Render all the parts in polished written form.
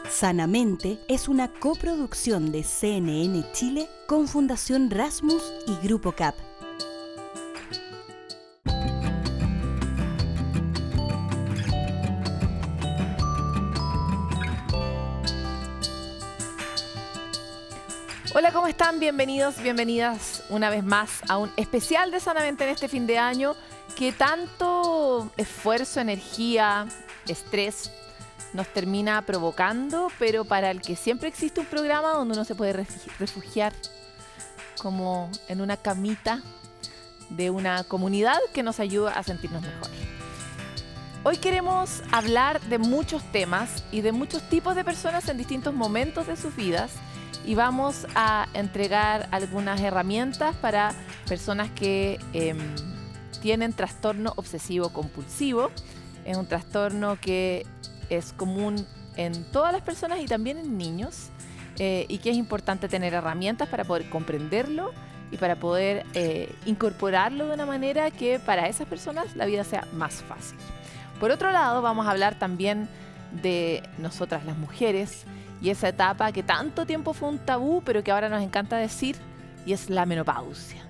Sanamente es una coproducción de CNN Chile con Fundación Rasmus y Grupo CAP. Hola, ¿cómo están? Bienvenidos, bienvenidas una vez más a un especial de Sanamente en este fin de año que tanto esfuerzo, energía, estrés nos termina provocando, pero para el que siempre existe un programa donde uno se puede refugiar como en una camita de una comunidad que nos ayuda a sentirnos mejor. Hoy queremos hablar de muchos temas y de muchos tipos de personas en distintos momentos de sus vidas y vamos a entregar algunas herramientas para personas que tienen trastorno obsesivo compulsivo. Es un trastorno que es común en todas las personas y también en niños y que es importante tener herramientas para poder comprenderlo y para poder incorporarlo de una manera que para esas personas la vida sea más fácil. Por otro lado, vamos a hablar también de nosotras las mujeres y esa etapa que tanto tiempo fue un tabú, pero que ahora nos encanta decir, y es la menopausia.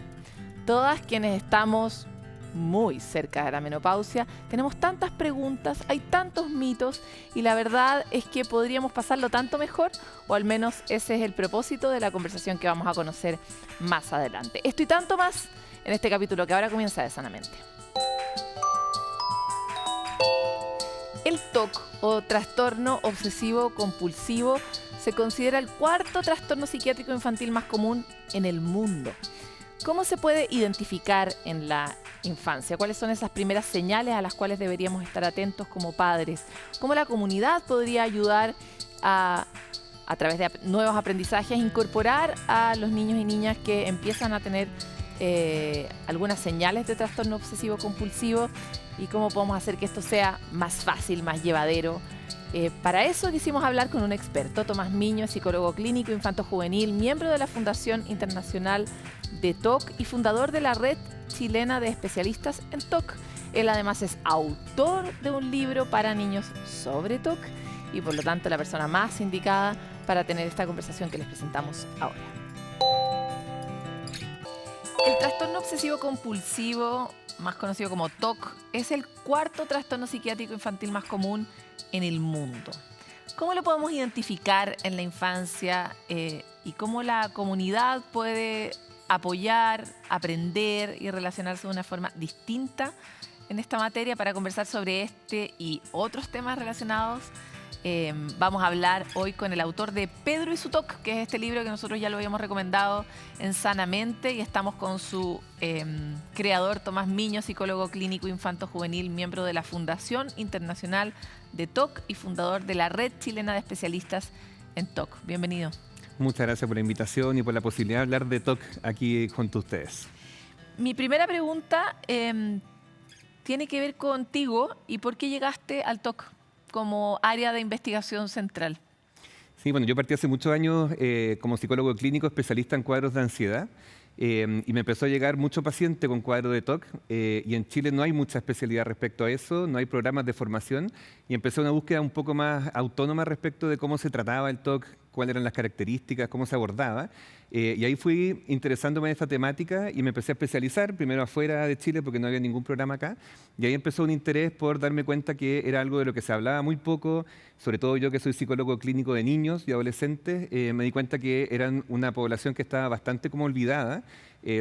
Todas quienes estamos muy cerca de la menopausia, tenemos tantas preguntas, hay tantos mitos y la verdad es que podríamos pasarlo tanto mejor, o al menos ese es el propósito de la conversación que vamos a conocer más adelante. Esto y tanto más en este capítulo que ahora comienza de Sanamente. El TOC o trastorno obsesivo compulsivo se considera el cuarto trastorno psiquiátrico infantil más común en el mundo. ¿Cómo se puede identificar en la infancia? ¿Cuáles son esas primeras señales a las cuales deberíamos estar atentos como padres? ¿Cómo la comunidad podría ayudar a través de nuevos aprendizajes, incorporar a los niños y niñas que empiezan a tener algunas señales de trastorno obsesivo compulsivo? ¿Y cómo podemos hacer que esto sea más fácil, más llevadero? Para eso quisimos hablar con un experto, Tomás Miño, psicólogo clínico infanto-juvenil, miembro de la Fundación Internacional de TOC y fundador de la Red Chilena de Especialistas en TOC. Él además es autor de un libro para niños sobre TOC y por lo tanto la persona más indicada para tener esta conversación que les presentamos ahora. El trastorno obsesivo compulsivo, más conocido como TOC, es el cuarto trastorno psiquiátrico infantil más común en el mundo. ¿Cómo lo podemos identificar en la infancia y cómo la comunidad puede apoyar, aprender y relacionarse de una forma distinta en esta materia? Para conversar sobre este y otros temas relacionados, vamos a hablar hoy con el autor de Pedro y su TOC, que es este libro que nosotros ya lo habíamos recomendado en Sanamente, y estamos con su creador, Tomás Miño, psicólogo clínico infanto-juvenil, miembro de la Fundación Internacional de TOC y fundador de la Red Chilena de Especialistas en TOC. Bienvenido. Muchas gracias por la invitación y por la posibilidad de hablar de TOC aquí junto a ustedes. Mi primera pregunta tiene que ver contigo y por qué llegaste al TOC como área de investigación central. Sí, bueno, yo partí hace muchos años como psicólogo clínico especialista en cuadros de ansiedad y me empezó a llegar mucho paciente con cuadro de TOC y en Chile no hay mucha especialidad respecto a eso, no hay programas de formación y empecé una búsqueda un poco más autónoma respecto de cómo se trataba el TOC, cuáles eran las características, cómo se abordaba. Y ahí fui interesándome en esta temática y me empecé a especializar, primero afuera de Chile porque no había ningún programa acá. Y ahí empezó un interés por darme cuenta que era algo de lo que se hablaba muy poco, sobre todo yo que soy psicólogo clínico de niños y adolescentes, me di cuenta que eran una población que estaba bastante como olvidada,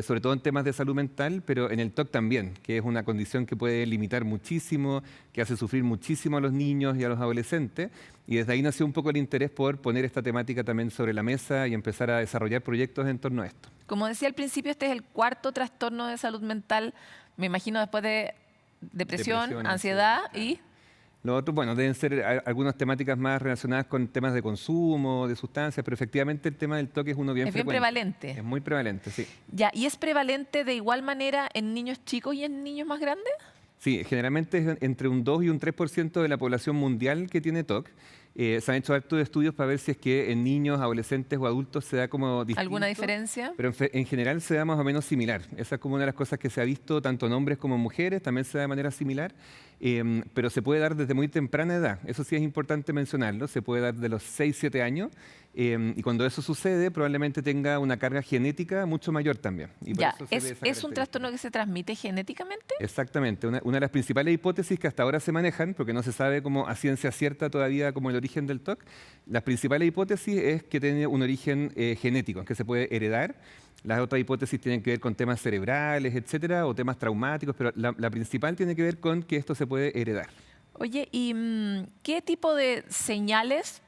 sobre todo en temas de salud mental, pero en el TOC también, que es una condición que puede limitar muchísimo, que hace sufrir muchísimo a los niños y a los adolescentes. Y desde ahí nació un poco el interés por poner esta temática también sobre la mesa y empezar a desarrollar proyectos en torno a esto. Como decía al principio, este es el cuarto trastorno de salud mental, me imagino después de depresión, ansiedad y... Lo otro, bueno, deben ser algunas temáticas más relacionadas con temas de consumo, de sustancias, pero efectivamente el tema del TOC es uno bien frecuente. Es bien prevalente. Es muy prevalente, sí. Ya, ¿y es prevalente de igual manera en niños chicos y en niños más grandes? Sí, generalmente es entre un 2 y un 3% de la población mundial que tiene TOC. Se han hecho hartos estudios para ver si es que en niños, adolescentes o adultos se da como distinto. ¿Alguna diferencia? Pero en general se da más o menos similar. Esa es como una de las cosas que se ha visto tanto en hombres como en mujeres, también se da de manera similar, pero se puede dar desde muy temprana edad. Eso sí es importante mencionarlo, se puede dar de los 6, 7 años, y cuando eso sucede probablemente tenga una carga genética mucho mayor también. Y por Ya, eso se ve esa ¿es un característica. trastorno que se transmite genéticamente? Exactamente, una de las principales hipótesis que hasta ahora se manejan, porque no se sabe como a ciencia cierta todavía como el origen del TOC, las principales hipótesis es que tiene un origen genético, que se puede heredar. Las otras hipótesis tienen que ver con temas cerebrales, etcétera, o temas traumáticos, pero la principal tiene que ver con que esto se puede heredar. Oye, ¿y qué tipo de señales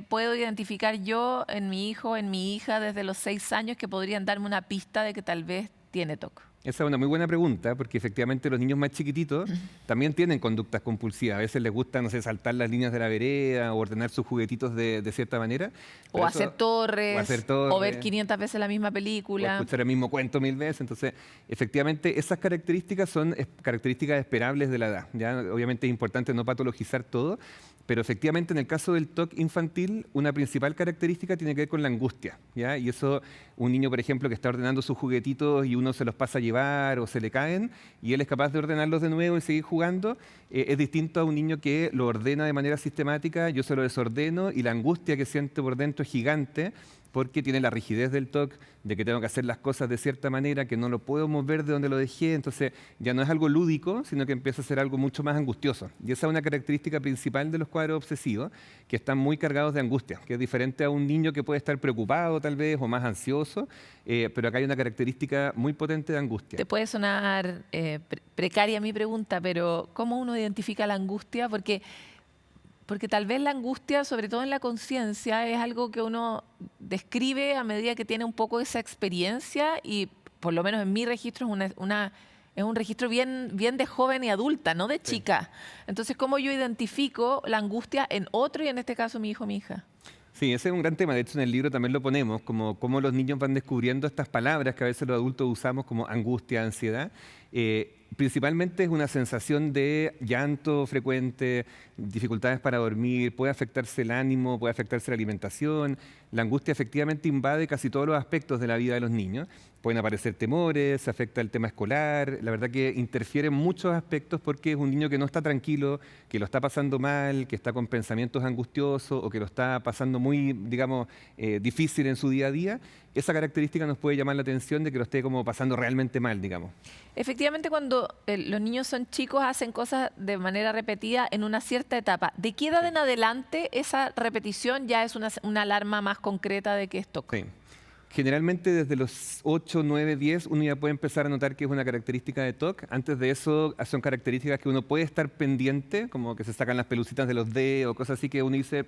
puedo identificar yo en mi hijo, en mi hija desde los 6 años que podrían darme una pista de que tal vez tiene TOC? Esa es una muy buena pregunta, porque efectivamente los niños más chiquititos también tienen conductas compulsivas. A veces les gusta, no sé, saltar las líneas de la vereda o ordenar sus juguetitos de cierta manera. O hacer torres, o ver torres, 500 veces la misma o película. escuchar el mismo cuento 1000 veces. Entonces, efectivamente, esas características son características esperables de la edad. ¿Ya? Obviamente es importante no patologizar todo, pero efectivamente en el caso del TOC infantil, una principal característica tiene que ver con la angustia, ¿ya? Y eso, un niño, por ejemplo, que está ordenando sus juguetitos y uno se los pasa a llevar o se le caen, y él es capaz de ordenarlos de nuevo y seguir jugando, es distinto a un niño que lo ordena de manera sistemática, yo se lo desordeno, y la angustia que siente por dentro es gigante, porque tiene la rigidez del TOC, de que tengo que hacer las cosas de cierta manera, que no lo puedo mover de donde lo dejé, entonces ya no es algo lúdico, sino que empieza a ser algo mucho más angustioso. Y esa es una característica principal de los cuadros obsesivos, que están muy cargados de angustia, que es diferente a un niño que puede estar preocupado tal vez, o más ansioso, pero acá hay una característica muy potente de angustia. Te puede sonar precaria mi pregunta, pero ¿cómo uno identifica la angustia? Porque tal vez la angustia, sobre todo en la conciencia, es algo que uno describe a medida que tiene un poco esa experiencia y, por lo menos en mi registro, es un registro bien de joven y adulta, no de chica. Entonces, ¿cómo yo identifico la angustia en otro y en este caso mi hijo o mi hija? Sí, ese es un gran tema. De hecho, en el libro también lo ponemos, como cómo los niños van descubriendo estas palabras que a veces los adultos usamos como angustia, ansiedad. Principalmente es una sensación de llanto frecuente, dificultades para dormir, puede afectarse el ánimo, puede afectarse la alimentación. La angustia efectivamente invade casi todos los aspectos de la vida de los niños. Pueden aparecer temores, afecta el tema escolar. La verdad que interfiere en muchos aspectos porque es un niño que no está tranquilo, que lo está pasando mal, que está con pensamientos angustiosos o que lo está pasando muy, digamos, difícil en su día a día. Esa característica nos puede llamar la atención de que lo esté como pasando realmente mal, digamos. Efectivamente, cuando los niños son chicos, hacen cosas de manera repetida en una cierta etapa. ¿De qué edad en adelante esa repetición ya es una alarma más concreta de que es TOC? Sí. Generalmente desde los 8, 9, 10 uno ya puede empezar a notar que es una característica de TOC. Antes de eso son características que uno puede estar pendiente, como que se sacan las pelucitas de los dedos o cosas así que uno dice,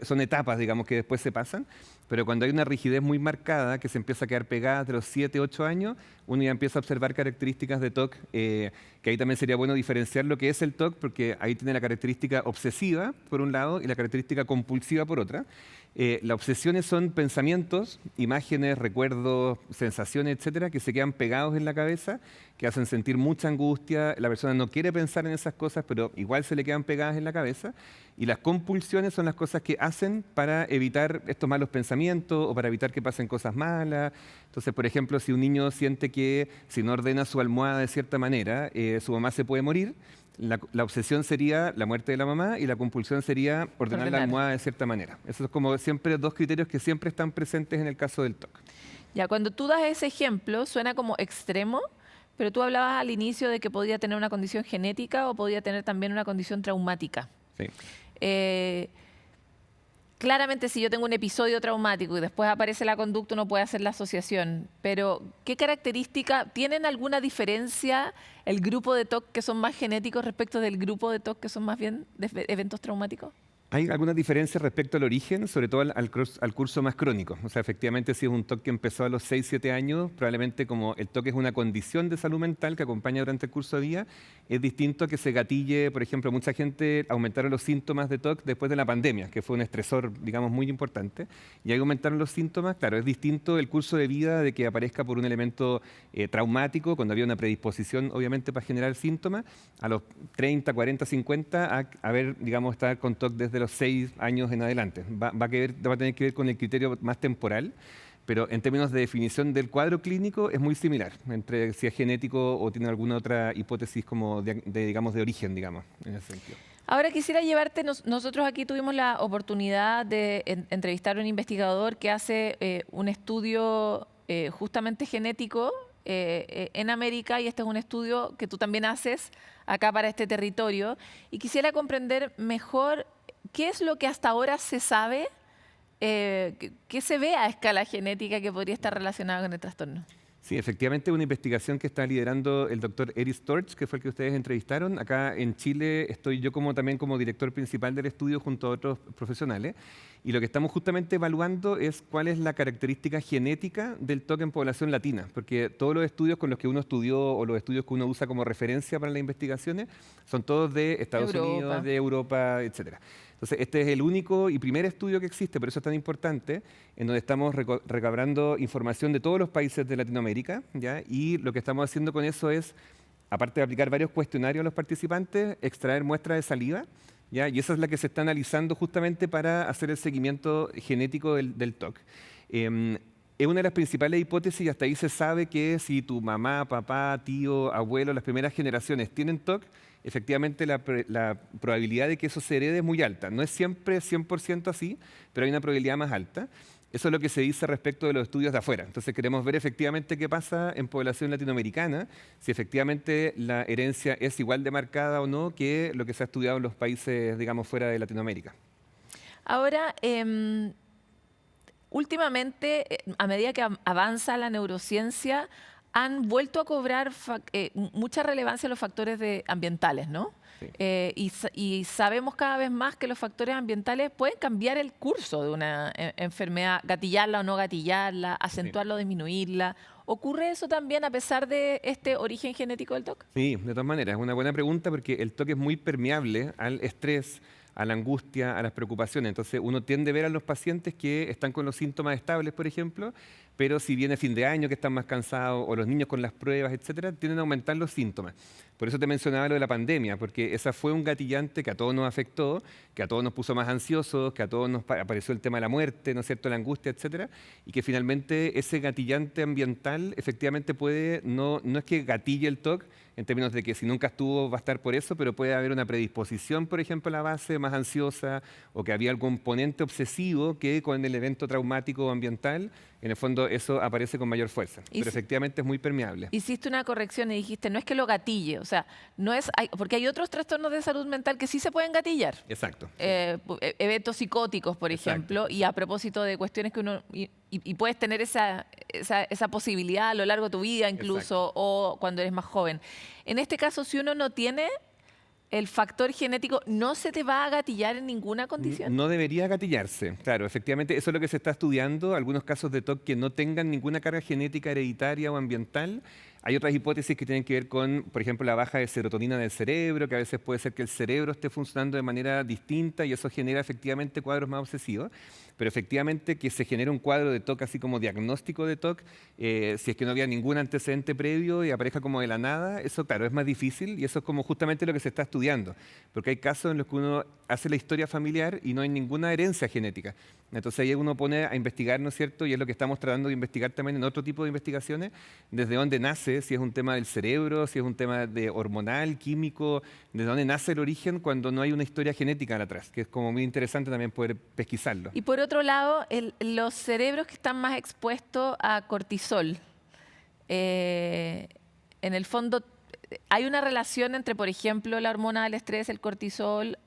son etapas, digamos, que después se pasan. Pero cuando hay una rigidez muy marcada que se empieza a quedar pegada de los 7, 8 años, uno ya empieza a observar características de TOC, que ahí también sería bueno diferenciar lo que es el TOC, porque ahí tiene la característica obsesiva, por un lado, y la característica compulsiva, por otra. Las obsesiones son pensamientos, imágenes, recuerdos, sensaciones, etcétera, que se quedan pegados en la cabeza, que hacen sentir mucha angustia. La persona no quiere pensar en esas cosas, pero igual se le quedan pegadas en la cabeza. Y las compulsiones son las cosas que hacen para evitar estos malos pensamientos o para evitar que pasen cosas malas. Entonces, por ejemplo, si un niño siente que si no ordena su almohada de cierta manera, su mamá se puede morir, la obsesión sería la muerte de la mamá y la compulsión sería ordenar la almohada de cierta manera. Esos son como siempre dos criterios que siempre están presentes en el caso del TOC. Ya, cuando tú das ese ejemplo, suena como extremo, pero tú hablabas al inicio de que podía tener una condición genética o podía tener también una condición traumática. Sí. Claramente, si yo tengo un episodio traumático y después aparece la conducta, uno puede hacer la asociación. Pero, ¿qué característica, tienen alguna diferencia el grupo de TOC que son más genéticos respecto del grupo de TOC que son más bien de eventos traumáticos? Hay algunas diferencias respecto al origen, sobre todo al curso más crónico. O sea, efectivamente, si es un TOC que empezó a los 6, 7 años, probablemente como el TOC es una condición de salud mental que acompaña durante el curso de vida, es distinto a que se gatille, por ejemplo, mucha gente aumentaron los síntomas de TOC después de la pandemia, que fue un estresor, digamos, muy importante, y ahí aumentaron los síntomas. Claro, es distinto el curso de vida de que aparezca por un elemento traumático, cuando había una predisposición, obviamente, para generar síntomas, a los 30, 40, 50, a ver, digamos, estar con TOC desde desde los 6 años en adelante. Va a tener que ver con el criterio más temporal, pero en términos de definición del cuadro clínico es muy similar, entre si es genético o tiene alguna otra hipótesis como digamos, de origen, digamos, en ese sentido. Ahora quisiera llevarte, nosotros aquí tuvimos la oportunidad de entrevistar a un investigador que hace un estudio justamente genético en América, y este es un estudio que tú también haces acá para este territorio, y quisiera comprender mejor qué es lo que hasta ahora se sabe, qué se ve a escala genética que podría estar relacionado con el trastorno. Sí, efectivamente, una investigación que está liderando el doctor Eric Storch, que fue el que ustedes entrevistaron. Acá en Chile estoy yo también como director principal del estudio junto a otros profesionales. Y lo que estamos justamente evaluando es cuál es la característica genética del TOC en población latina. Porque todos los estudios con los que uno estudió o los estudios que uno usa como referencia para las investigaciones son todos de Estados Unidos, de Europa, etcétera. Entonces, este es el único y primer estudio que existe, por eso es tan importante, en donde estamos recabrando información de todos los países de Latinoamérica, ¿ya? Y lo que estamos haciendo con eso es, aparte de aplicar varios cuestionarios a los participantes, extraer muestras de saliva, ¿ya? Y esa es la que se está analizando justamente para hacer el seguimiento genético del TOC. Es una de las principales hipótesis, y hasta ahí se sabe que si tu mamá, papá, tío, abuelo, las primeras generaciones tienen TOC, efectivamente la probabilidad de que eso se herede es muy alta. No es siempre 100% así, pero hay una probabilidad más alta. Eso es lo que se dice respecto de los estudios de afuera. Entonces queremos ver efectivamente qué pasa en población latinoamericana, si efectivamente la herencia es igual de marcada o no que lo que se ha estudiado en los países, digamos, fuera de Latinoamérica. Ahora, últimamente, a medida que avanza la neurociencia, han vuelto a cobrar mucha relevancia los factores ambientales, ¿no? Sí. Y sabemos cada vez más que los factores ambientales pueden cambiar el curso de una enfermedad, gatillarla o no gatillarla, acentuarla o disminuirla. ¿Ocurre eso también a pesar de este origen genético del TOC? Sí, de todas maneras, es una buena pregunta porque el TOC es muy permeable al estrés, a la angustia, a las preocupaciones. Entonces uno tiende a ver a los pacientes que están con los síntomas estables, por ejemplo, pero si viene fin de año que están más cansados, o los niños con las pruebas, etcétera, tienden a aumentar los síntomas. Por eso te mencionaba lo de la pandemia, porque esa fue un gatillante que a todos nos afectó, que a todos nos puso más ansiosos, que a todos nos apareció el tema de la muerte, ¿no es cierto?, la angustia, etcétera, y que finalmente ese gatillante ambiental efectivamente puede, no es que gatille el TOC, en términos de que si nunca estuvo va a estar por eso, pero puede haber una predisposición, por ejemplo, a la base más ansiosa, o que había algún componente obsesivo que con el evento traumático o ambiental, en el fondo eso aparece con mayor fuerza. Pero efectivamente es muy permeable. Hiciste una corrección y dijiste, no es que lo gatille, o sea, no es, porque hay otros trastornos de salud mental que sí se pueden gatillar. Exacto. Eventos psicóticos, por ejemplo, y a propósito de cuestiones que uno... Y puedes tener esa posibilidad a lo largo de tu vida incluso, exacto, o cuando eres más joven. En este caso, si uno no tiene el factor genético, ¿no se te va a gatillar en ninguna condición? No debería gatillarse, claro, efectivamente, eso es lo que se está estudiando, algunos casos de TOC que no tengan ninguna carga genética hereditaria o ambiental. Hay otras hipótesis que tienen que ver con, por ejemplo, la baja de serotonina del cerebro, que a veces puede ser que el cerebro esté funcionando de manera distinta y eso genera efectivamente cuadros más obsesivos. Pero efectivamente que se genere un cuadro de TOC así como diagnóstico de TOC, si es que no había ningún antecedente previo y aparezca como de la nada, eso claro, es más difícil y eso es como justamente lo que se está estudiando. Porque hay casos en los que uno hace la historia familiar y no hay ninguna herencia genética. Entonces ahí uno pone a investigar, ¿no es cierto? Y es lo que estamos tratando de investigar también en otro tipo de investigaciones, desde dónde nace, si es un tema del cerebro, si es un tema de hormonal, químico, desde dónde nace el origen cuando no hay una historia genética atrás, que es como muy interesante también poder pesquisarlo. Y por otro lado, los cerebros que están más expuestos a cortisol, en el fondo, ¿hay una relación entre, por ejemplo, la hormona del estrés, el cortisol,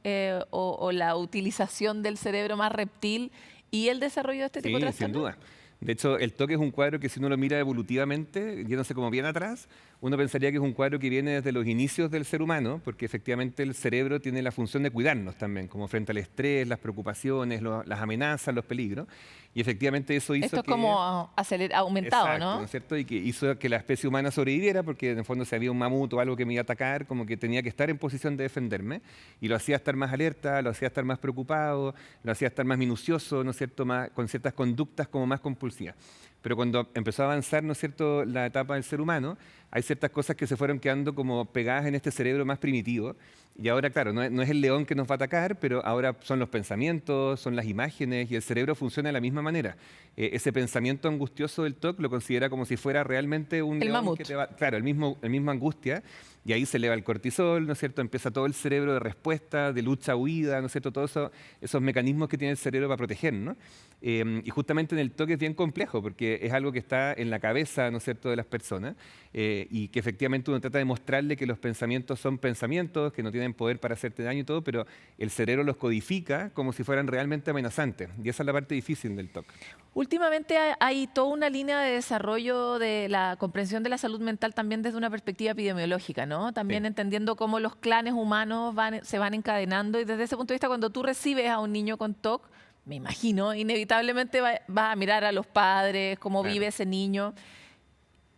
o la utilización del cerebro más reptil y el desarrollo de este tipo de trastornos? Sí, sin duda. De hecho, el TOC es un cuadro que si uno lo mira evolutivamente, yéndose como bien atrás, uno pensaría que es un cuadro que viene desde los inicios del ser humano, porque efectivamente el cerebro tiene la función de cuidarnos también, como frente al estrés, las preocupaciones, las amenazas, los peligros. Y efectivamente eso hizo Esto es como aumentado, exacto, ¿no? ¿no es cierto? Y que hizo que la especie humana sobreviviera, porque en el fondo si había un mamut o algo que me iba a atacar, como que tenía que estar en posición de defenderme, y lo hacía estar más alerta, lo hacía estar más preocupado, lo hacía estar más minucioso, ¿no es cierto? Con ciertas conductas como más compulsivas. Pero cuando empezó a avanzar, ¿no es cierto?, la etapa del ser humano, hay ciertas cosas que se fueron quedando como pegadas en este cerebro más primitivo. Y ahora, claro, no es el león que nos va a atacar, pero ahora son los pensamientos, son las imágenes y el cerebro funciona de la misma manera. Ese pensamiento angustioso del TOC lo considera como si fuera realmente un El león mamut. que te va... Claro, el mismo angustia. Y ahí se eleva el cortisol, ¿no es cierto? Empieza todo el cerebro de respuesta, de lucha, huida, ¿no es cierto? Todos esos mecanismos que tiene el cerebro para proteger, ¿no? Y justamente en el TOC es bien complejo porque es algo que está en la cabeza, ¿no es cierto?, de las personas y que efectivamente uno trata de mostrarle que los pensamientos son pensamientos, que no tienen poder para hacerte daño y todo, pero el cerebro los codifica como si fueran realmente amenazantes. Y esa es la parte difícil del TOC. Últimamente hay toda una línea de desarrollo de la comprensión de la salud mental también desde una perspectiva epidemiológica, ¿no? También Sí. entendiendo cómo los clanes humanos se van encadenando y desde ese punto de vista cuando tú recibes a un niño con TOC, me imagino, inevitablemente vas a mirar a los padres, cómo Claro. vive ese niño.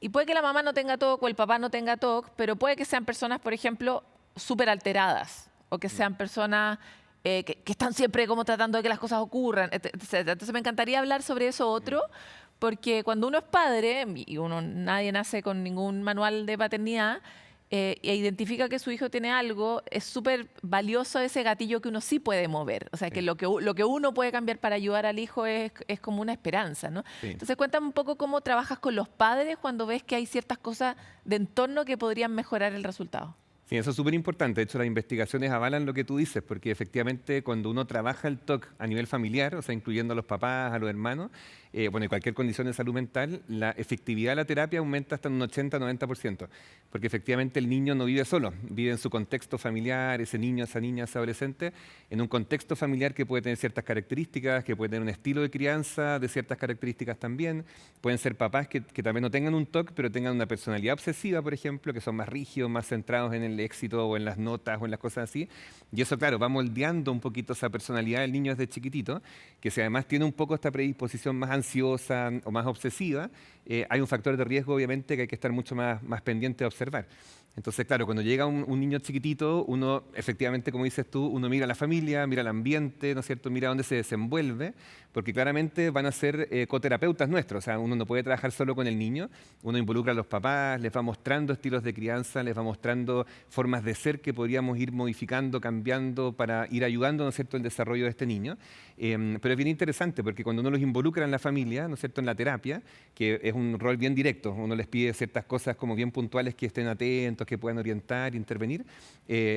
Y puede que la mamá no tenga TOC o el papá no tenga TOC, pero puede que sean personas, por ejemplo, súper alteradas o que sean personas que están siempre como tratando de que las cosas ocurran, etcétera. Entonces me encantaría hablar sobre eso otro, porque cuando uno es padre, y nadie nace con ningún manual de paternidad, e identifica que su hijo tiene algo, es súper valioso ese gatillo que uno sí puede mover. O sea, que Sí. lo que uno puede cambiar para ayudar al hijo es como una esperanza, ¿no? Sí. Entonces cuéntame un poco cómo trabajas con los padres cuando ves que hay ciertas cosas de entorno que podrían mejorar el resultado. Sí, eso es súper importante. De hecho, las investigaciones avalan lo que tú dices, porque efectivamente cuando uno trabaja el TOC a nivel familiar, o sea, incluyendo a los papás, a los hermanos, bueno, y cualquier condición de salud mental, la efectividad de la terapia aumenta hasta un 80-90%, porque efectivamente el niño no vive solo, vive en su contexto familiar, ese niño, esa niña, ese adolescente, en un contexto familiar que puede tener ciertas características, que puede tener un estilo de crianza de ciertas características también. Pueden ser papás que también no tengan un TOC, pero tengan una personalidad obsesiva, por ejemplo, que son más rígidos, más centrados en el éxito o en las notas o en las cosas así. Y eso, claro, va moldeando un poquito esa personalidad del niño desde chiquitito, que si además tiene un poco esta predisposición más ansiosa o más obsesiva, hay un factor de riesgo, obviamente, que hay que estar mucho más pendiente de observar. Entonces, claro, cuando llega un niño chiquitito, uno efectivamente, como dices tú, uno mira a la familia, mira el ambiente, ¿no es cierto? Mira dónde se desenvuelve, porque claramente van a ser coterapeutas nuestros. O sea, uno no puede trabajar solo con el niño, uno involucra a los papás, les va mostrando estilos de crianza, les va mostrando formas de ser que podríamos ir modificando, cambiando para ir ayudando, ¿no es cierto?, el desarrollo de este niño. Pero es bien interesante porque cuando uno los involucra en la familia, ¿no es cierto?, en la terapia, que es un rol bien directo, uno les pide ciertas cosas como bien puntuales que estén atentos, que puedan orientar, intervenir,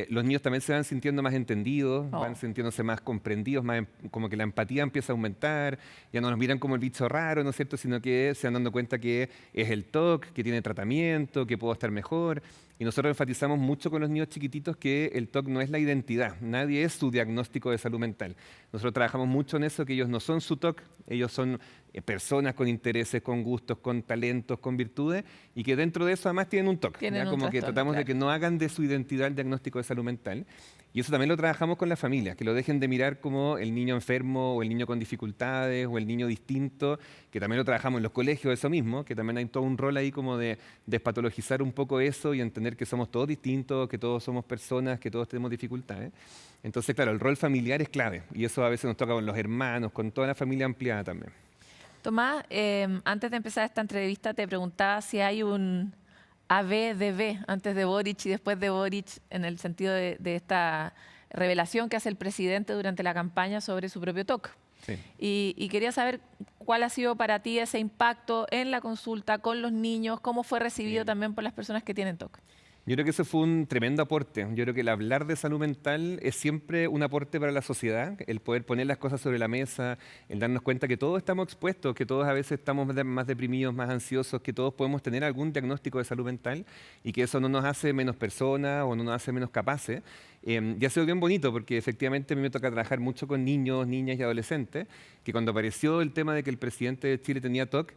los niños también se van sintiendo más entendidos, van sintiéndose más comprendidos, como que la empatía empieza a aumentar, ya no nos miran como el bicho raro, ¿no es cierto?, sino que se van dando cuenta que es el TOC, que tiene tratamiento, que puedo estar mejor. Y nosotros enfatizamos mucho con los niños chiquititos que el TOC no es la identidad, nadie es su diagnóstico de salud mental. Nosotros trabajamos mucho en eso, que ellos no son su TOC, ellos son personas con intereses, con gustos, con talentos, con virtudes, y que dentro de eso además tienen un TOC. Tienen un Como que trastorno, tratamos de claro. que no hagan de su identidad el diagnóstico de salud mental. Y eso también lo trabajamos con las familias, que lo dejen de mirar como el niño enfermo o el niño con dificultades o el niño distinto, que también lo trabajamos en los colegios, eso mismo, que también hay todo un rol ahí como de despatologizar un poco eso y entender que somos todos distintos, que todos somos personas, que todos tenemos dificultades. Entonces, claro, el rol familiar es clave y eso a veces nos toca con los hermanos, con toda la familia ampliada también. Tomás, antes de empezar esta entrevista te preguntaba si hay un ABDB antes de Boric y después de Boric en el sentido de esta revelación que hace el presidente durante la campaña sobre su propio TOC. Sí. Y quería saber cuál ha sido para ti ese impacto en la consulta con los niños, cómo fue recibido también por las personas que tienen TOC. Yo creo que eso fue un tremendo aporte. Yo creo que el hablar de salud mental es siempre un aporte para la sociedad, el poder poner las cosas sobre la mesa, el darnos cuenta que todos estamos expuestos, que todos a veces estamos más deprimidos, más ansiosos, que todos podemos tener algún diagnóstico de salud mental y que eso no nos hace menos personas o no nos hace menos capaces. Y ha sido bien bonito porque efectivamente a mí me toca trabajar mucho con niños, niñas y adolescentes, que cuando apareció el tema de que el presidente de Chile tenía TOC,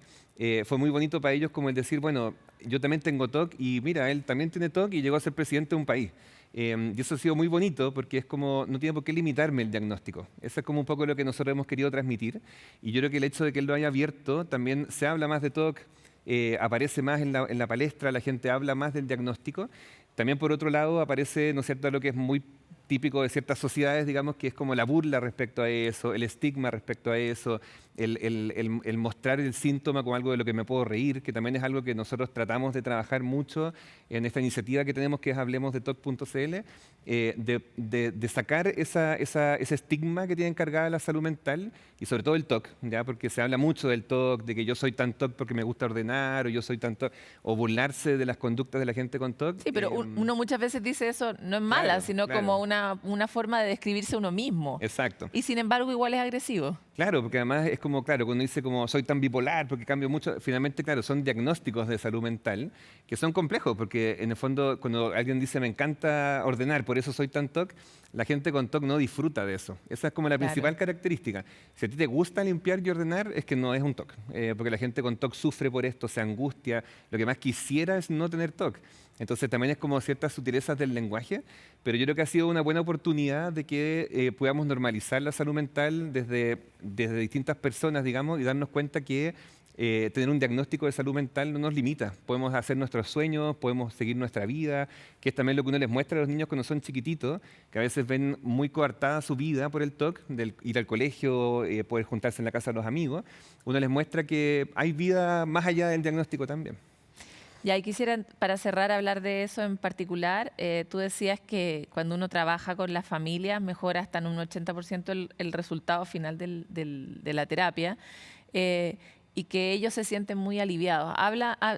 fue muy bonito para ellos como el decir, bueno, yo también tengo TOC y mira, él también tiene TOC y llegó a ser presidente de un país. Y eso ha sido muy bonito porque es como, no tiene por qué limitarme el diagnóstico. Eso es como un poco lo que nosotros hemos querido transmitir. Y yo creo que el hecho de que él lo haya abierto, también se habla más de TOC, aparece más en la palestra, la gente habla más del diagnóstico. También por otro lado aparece, ¿no es cierto?, lo que es muy típico de ciertas sociedades, digamos, que es como la burla respecto a eso, el estigma respecto a eso, el mostrar el síntoma como algo de lo que me puedo reír, que también es algo que nosotros tratamos de trabajar mucho en esta iniciativa que tenemos, que es Hablemos de TOC.cl, de sacar ese estigma que tiene encargada la salud mental y sobre todo el TOC, ¿ya? Porque se habla mucho del TOC, de que yo soy tan TOC porque me gusta ordenar, o yo soy tan TOC, o burlarse de las conductas de la gente con TOC. Sí, pero uno muchas veces dice eso, no es mala, Claro, sino claro. como una forma de describirse uno mismo. Exacto. Y sin embargo igual es agresivo. Claro, porque además es como, claro, cuando dice como soy tan bipolar porque cambio mucho, finalmente, claro, son diagnósticos de salud mental que son complejos, porque en el fondo cuando alguien dice me encanta ordenar, por eso soy tan TOC, la gente con TOC no disfruta de eso. Esa es como la Claro. principal característica. Si a ti te gusta limpiar y ordenar, es que no es un TOC, porque la gente con TOC sufre por esto, se angustia, lo que más quisiera es no tener TOC. Entonces también es como ciertas sutilezas del lenguaje, pero yo creo que ha sido una buena oportunidad de que podamos normalizar la salud mental desde distintas personas, digamos, y darnos cuenta que tener un diagnóstico de salud mental no nos limita. Podemos hacer nuestros sueños, podemos seguir nuestra vida, que es también lo que uno les muestra a los niños cuando son chiquititos, que a veces ven muy coartada su vida por el TOC, del ir al colegio, poder juntarse en la casa de los amigos. Uno les muestra que hay vida más allá del diagnóstico también. Y ahí quisiera, para cerrar, hablar de eso en particular. Tú decías que cuando uno trabaja con las familias mejora hasta en un 80% el resultado final de la terapia y que ellos se sienten muy aliviados.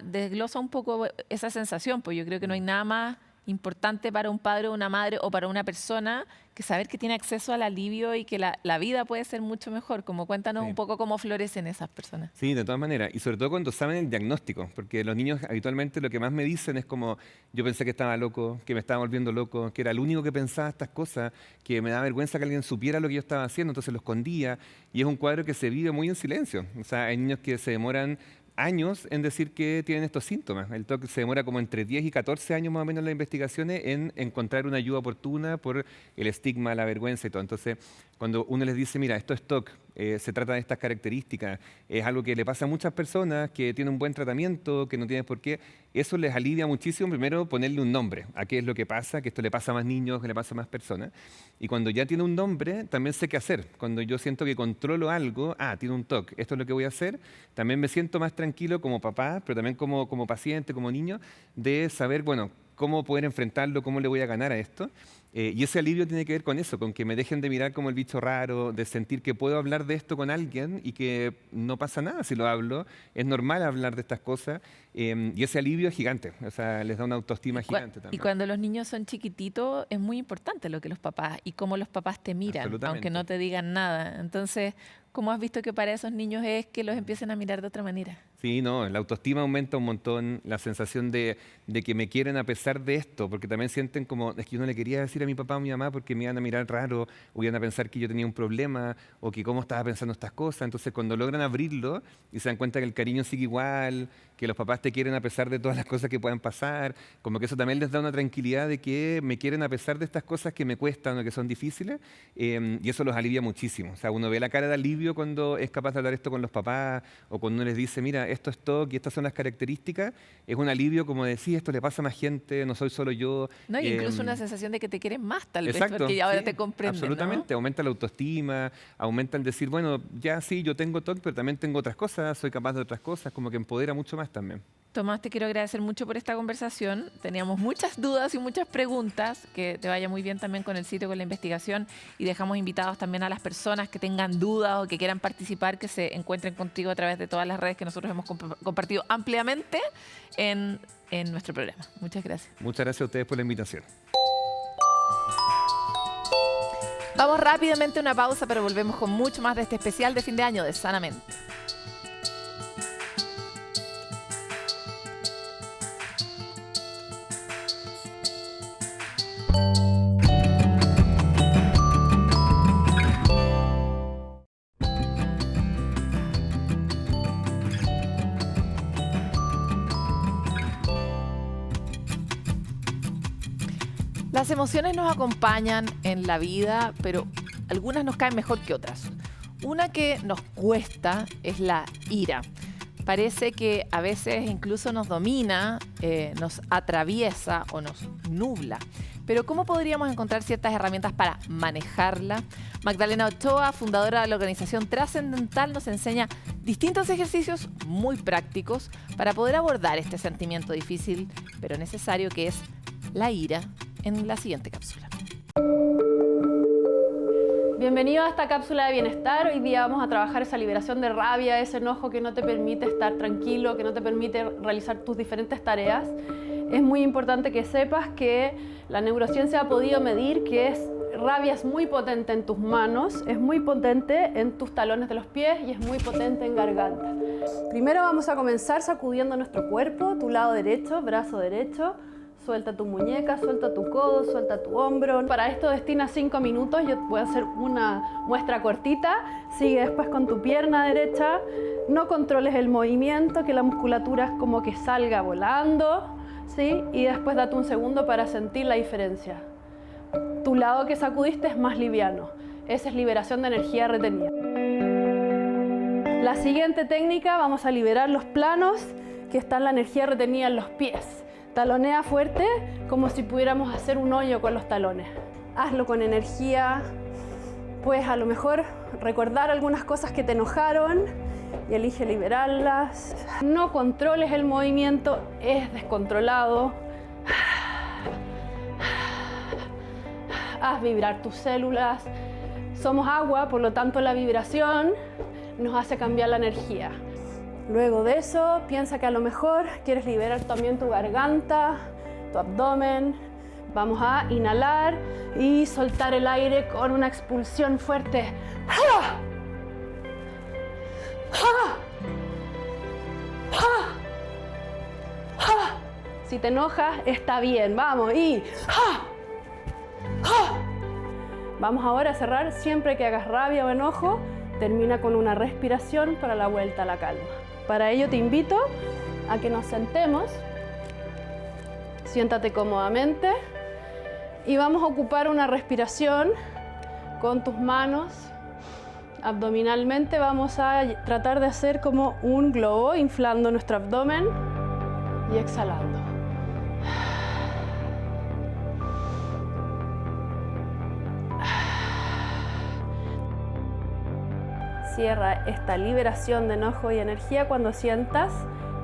Desglosa un poco esa sensación, pues yo creo que no hay nada más importante para un padre o una madre o para una persona que saber que tiene acceso al alivio y que la vida puede ser mucho mejor. Como cuéntanos Sí. un poco cómo florecen esas personas. Sí, de todas maneras. Y sobre todo cuando saben el diagnóstico, porque los niños habitualmente lo que más me dicen es como, yo pensé que estaba loco, que me estaba volviendo loco, que era el único que pensaba estas cosas, que me da vergüenza que alguien supiera lo que yo estaba haciendo, entonces lo escondía. Y es un cuadro que se vive muy en silencio. O sea, hay niños que se demoran años en decir que tienen estos síntomas. El TOC se demora como entre 10 y 14 años más o menos en las investigaciones en encontrar una ayuda oportuna por el estigma, la vergüenza y todo. Entonces, cuando uno les dice, mira, esto es TOC, se trata de estas características, es algo que le pasa a muchas personas, que tienen un buen tratamiento, que no tienen por qué, eso les alivia muchísimo, primero ponerle un nombre a qué es lo que pasa, que esto le pasa a más niños, que le pasa a más personas. Y cuando ya tiene un nombre, también sé qué hacer. Cuando yo siento que controlo algo, tiene un TOC, esto es lo que voy a hacer, también me siento más tranquilo como papá, pero también como paciente, como niño, de saber, bueno, cómo poder enfrentarlo, cómo le voy a ganar a esto. Y ese alivio tiene que ver con eso, con que me dejen de mirar como el bicho raro, de sentir que puedo hablar de esto con alguien y que no pasa nada si lo hablo. Es normal hablar de estas cosas. Y ese alivio es gigante, o sea, les da una autoestima gigante Y también. cuando los niños son chiquititos es muy importante lo que los papás y cómo los papás te miran, Absolutamente. aunque no te digan nada. Entonces, ¿cómo has visto que para esos niños es que los empiecen a mirar de otra manera? Sí, no, la autoestima aumenta un montón, la sensación de que me quieren a pesar de esto, porque también sienten como, es que yo no le quería decir a mi papá o a mi mamá porque me iban a mirar raro, o iban a pensar que yo tenía un problema, o que cómo estaba pensando estas cosas. Entonces, cuando logran abrirlo y se dan cuenta que el cariño sigue igual, que los papás te quieren a pesar de todas las cosas que puedan pasar, como que eso también les da una tranquilidad de que me quieren a pesar de estas cosas que me cuestan o que son difíciles, y eso los alivia muchísimo. O sea, uno ve la cara de alivio cuando es capaz de hablar esto con los papás, o cuando uno les dice, mira, esto es TOC y estas son las características, es un alivio como de, sí, esto le pasa a más gente, no soy solo yo. No, y incluso una sensación de que te quieren más, tal vez, Exacto, porque ya ahora sí, te comprenden, ¿no? absolutamente, aumenta la autoestima, aumenta el decir, bueno, ya sí, yo tengo TOC, pero también tengo otras cosas, soy capaz de otras cosas, como que empodera mucho más también. Tomás, te quiero agradecer mucho por esta conversación. Teníamos muchas dudas y muchas preguntas. Que te vaya muy bien también con el sitio, con la investigación. Y dejamos invitados también a las personas que tengan dudas o que quieran participar, que se encuentren contigo a través de todas las redes que nosotros hemos compartido ampliamente en nuestro programa. Muchas gracias. Muchas gracias a ustedes por la invitación. Vamos rápidamente a una pausa, pero volvemos con mucho más de este especial de fin de año de Sanamente. Las emociones nos acompañan en la vida, pero algunas nos caen mejor que otras. Una que nos cuesta es la ira. Parece que a veces incluso nos domina, nos atraviesa o nos nubla. Pero ¿cómo podríamos encontrar ciertas herramientas para manejarla? Magdalena Ochoa, fundadora de la organización Trascendental, nos enseña distintos ejercicios muy prácticos para poder abordar este sentimiento difícil pero necesario que es la ira en la siguiente cápsula. Bienvenido a esta cápsula de bienestar. Hoy día vamos a trabajar esa liberación de rabia, ese enojo que no te permite estar tranquilo, que no te permite realizar tus diferentes tareas. Es muy importante que sepas que la neurociencia ha podido medir que rabia es muy potente en tus manos, es muy potente en tus talones de los pies y es muy potente en garganta. Primero vamos a comenzar sacudiendo nuestro cuerpo, tu lado derecho, brazo derecho. Suelta tu muñeca, suelta tu codo, suelta tu hombro. Para esto destina 5 minutos. Yo voy a hacer una muestra cortita. Sigue después con tu pierna derecha. No controles el movimiento, que la musculatura es como que salga volando, ¿sí? Y después date un segundo para sentir la diferencia. Tu lado que sacudiste es más liviano. Esa es liberación de energía retenida. La siguiente técnica, vamos a liberar los planos que están la energía retenida en los pies. Talonea fuerte, como si pudiéramos hacer un hoyo con los talones. Hazlo con energía. Puedes a lo mejor recordar algunas cosas que te enojaron y elige liberarlas. No controles el movimiento, es descontrolado. Haz vibrar tus células. Somos agua, por lo tanto la vibración nos hace cambiar la energía. Luego de eso, piensa que a lo mejor quieres liberar también tu garganta, tu abdomen. Vamos a inhalar y soltar el aire con una expulsión fuerte. ¡Ja! ¡Ja! ¡Ja! ¡Ja! Si te enojas, está bien. Vamos y ¡ja! ¡Ja! Vamos ahora a cerrar. Siempre que hagas rabia o enojo, termina con una respiración para la vuelta a la calma. Para ello te invito a que nos sentemos, siéntate cómodamente y vamos a ocupar una respiración con tus manos. Abdominalmente vamos a tratar de hacer como un globo, inflando nuestro abdomen y exhalando. Cierra esta liberación de enojo y energía cuando sientas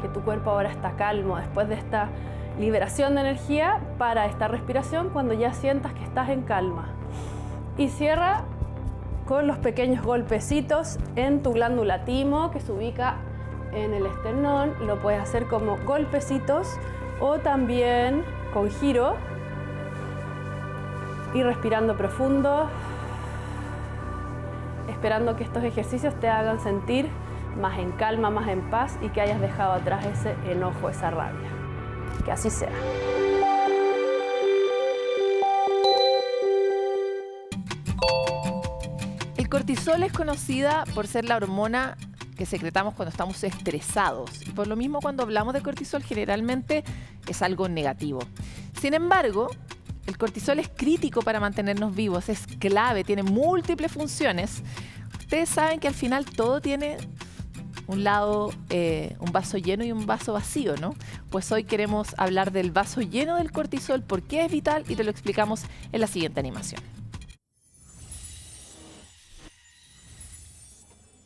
que tu cuerpo ahora está calmo. Después de esta liberación de energía, para esta respiración cuando ya sientas que estás en calma. Y cierra con los pequeños golpecitos en tu glándula timo, que se ubica en el esternón. Lo puedes hacer como golpecitos o también con giro. Y respirando profundo, esperando que estos ejercicios te hagan sentir más en calma, más en paz y que hayas dejado atrás ese enojo, esa rabia. Que así sea. El cortisol es conocida por ser la hormona que secretamos cuando estamos estresados. Y por lo mismo, cuando hablamos de cortisol, generalmente es algo negativo. Sin embargo, el cortisol es crítico para mantenernos vivos, es clave, tiene múltiples funciones. Ustedes saben que al final todo tiene un lado, un vaso lleno y un vaso vacío, ¿no? Pues hoy queremos hablar del vaso lleno del cortisol, por qué es vital y te lo explicamos en la siguiente animación.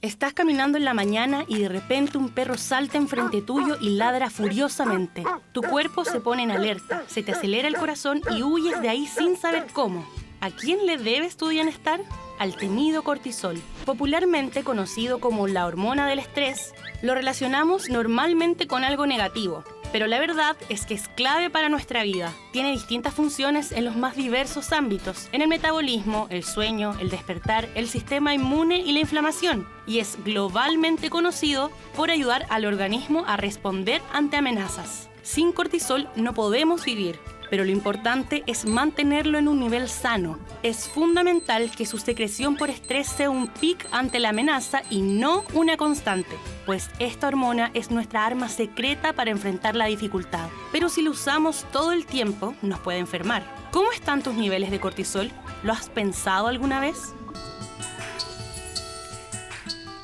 Estás caminando en la mañana y de repente un perro salta enfrente tuyo y ladra furiosamente. Tu cuerpo se pone en alerta, se te acelera el corazón y huyes de ahí sin saber cómo. ¿A quién le debes tu bienestar? Al temido cortisol. Popularmente conocido como la hormona del estrés, lo relacionamos normalmente con algo negativo. Pero la verdad es que es clave para nuestra vida. Tiene distintas funciones en los más diversos ámbitos. En el metabolismo, el sueño, el despertar, el sistema inmune y la inflamación. Y es globalmente conocido por ayudar al organismo a responder ante amenazas. Sin cortisol no podemos vivir, pero lo importante es mantenerlo en un nivel sano. Es fundamental que su secreción por estrés sea un pic ante la amenaza y no una constante, pues esta hormona es nuestra arma secreta para enfrentar la dificultad. Pero si lo usamos todo el tiempo, nos puede enfermar. ¿Cómo están tus niveles de cortisol? ¿Lo has pensado alguna vez?